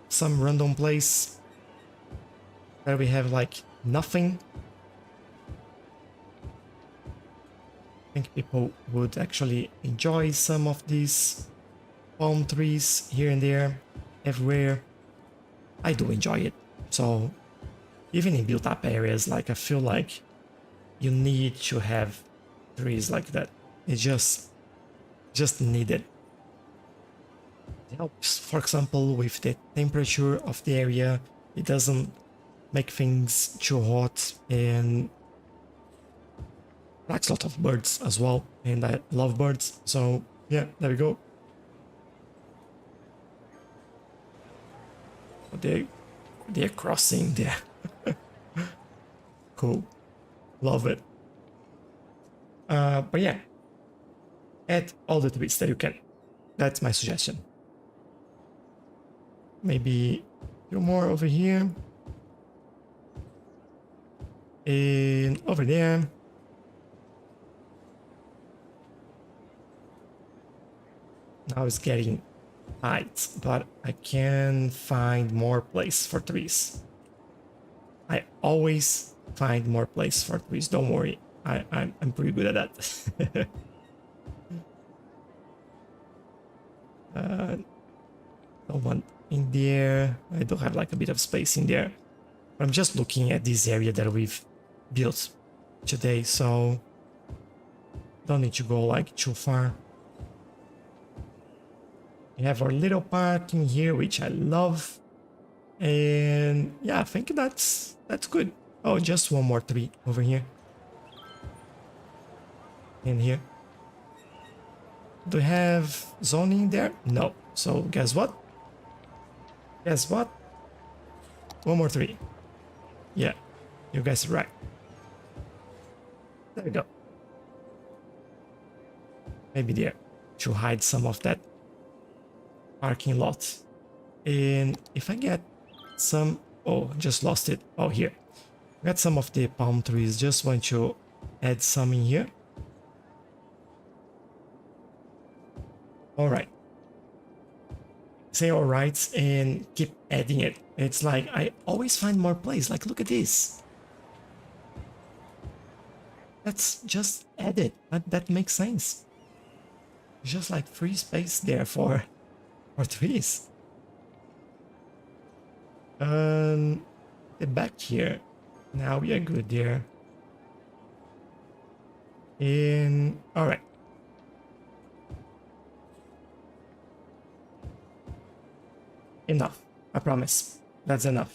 some random place where we have like nothing. I think people would actually enjoy some of these palm trees here and there, everywhere. I do enjoy it. So even in built up areas, like I feel like you need to have trees like that. It's just needed. It helps, for example, with the temperature of the area. It doesn't make things too hot, and attracts a lot of birds as well, and I love birds, so yeah, there we go. They're crossing there. Cool, love it. But yeah, add all the tweets that you can. That's my suggestion. Maybe a few more over here and over there. Now it's getting tight, but I can find more place for trees. I always find more place for trees, don't worry. I'm pretty good at that. Don't want in there. I do have like a bit of space in there. But I'm just looking at this area that we've built today, so don't need to go like too far. We have our little park in here, which I love. And yeah, I think that's good. Oh, just one more tree over here. In here. Do we have zoning there? No. So guess what? Guess what? One more tree. Yeah, you guys are right. There we go. Maybe there to hide some of that parking lot. And if I get some... Oh, just lost it. Oh, here. Got some of the palm trees. Just want to add some in here. All right. Say all right and keep adding it. It's like I always find more place. Like, look at this. Let's just add it. That makes sense. Just like free space there for trees. Back here. Now we are good there. And all right. Enough. I promise. That's enough.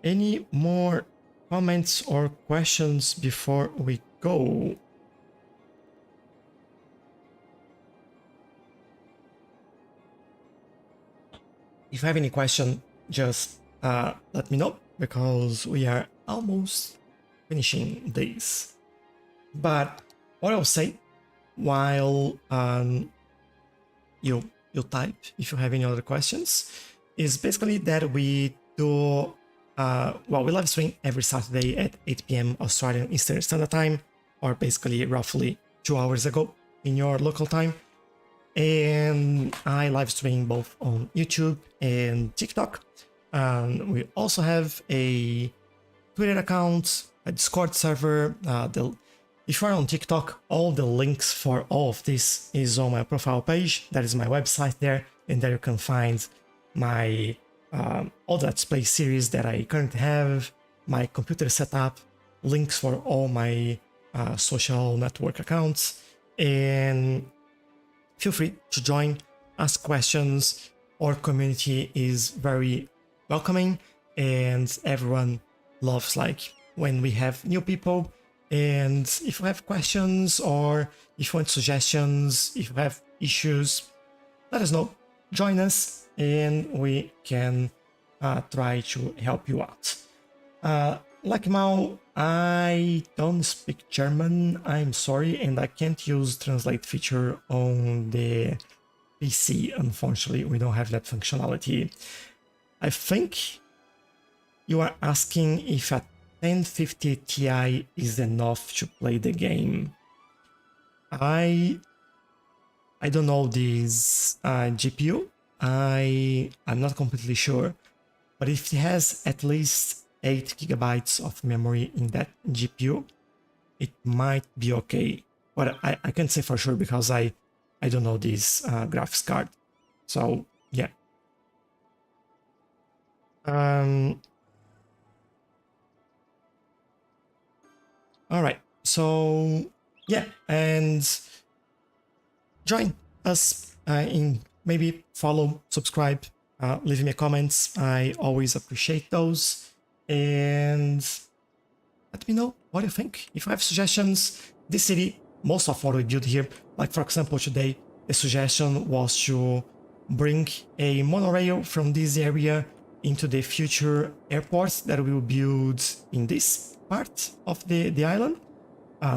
Any more comments or questions before we go? If you have any question, just let me know, because we are almost finishing this. But what I'll say while you type, if you have any other questions, is basically that we do well, we live stream every Saturday at 8 p.m. Australian Eastern Standard Time, or basically roughly 2 hours ago in your local time. And I live stream both on YouTube and TikTok. We also have a Twitter account, a Discord server. If you are on TikTok, all the links for all of this is on my profile page. That is my website there, and there you can find my all the Let's Play series that I currently have, my computer setup, links for all my social network accounts, and feel free to join, ask questions. Our community is very welcoming, and everyone loves like when we have new people. And if you have questions or if you want suggestions, if you have issues, let us know. Join us and we can try to help you out. Like Mao, I don't speak German, I'm sorry, and I can't use translate feature on the PC, unfortunately. We don't have that functionality. I think you are asking if a 1050 Ti is enough to play the game. I don't know this GPU. I'm not completely sure, but if it has at least 8 gigabytes of memory in that GPU, it might be okay. But I can't say for sure because I don't know this graphics card. So yeah. All right, so yeah, and join us in maybe follow, subscribe, leave me comments. I always appreciate those, and let me know what you think. If you have suggestions, this city, most of what we built here, like for example today, the suggestion was to bring a monorail from this area into the future airports that we will build in this part of the island.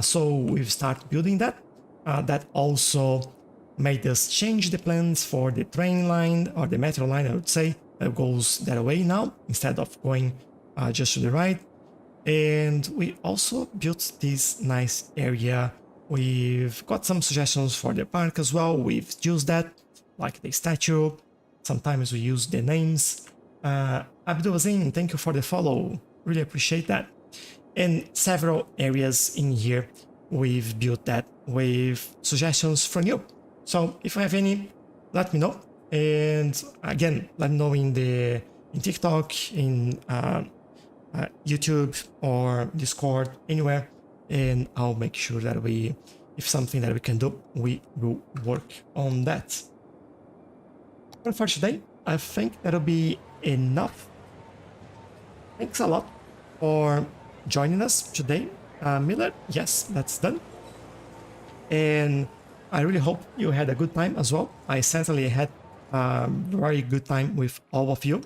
So we've started building that. That also made us change the plans for the train line, or the metro line, I would say, that goes that way now, instead of going just to the right. And we also built this nice area. We've got some suggestions for the park as well. We've used that, like the statue. Sometimes we use the names. Abdul Azim, thank you for the follow. Really appreciate that. And several areas in here we've built that with suggestions from you. So if you have any, let me know. And again, let me know in TikTok, in YouTube or Discord, anywhere, and I'll make sure that if something that we can do, we will work on that. But for today, I think that'll be enough. Thanks a lot for joining us today, Miller. Yes, that's done. And I really hope you had a good time as well. I certainly had a very good time with all of you.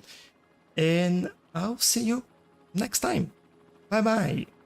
And I'll see you next time. Bye bye.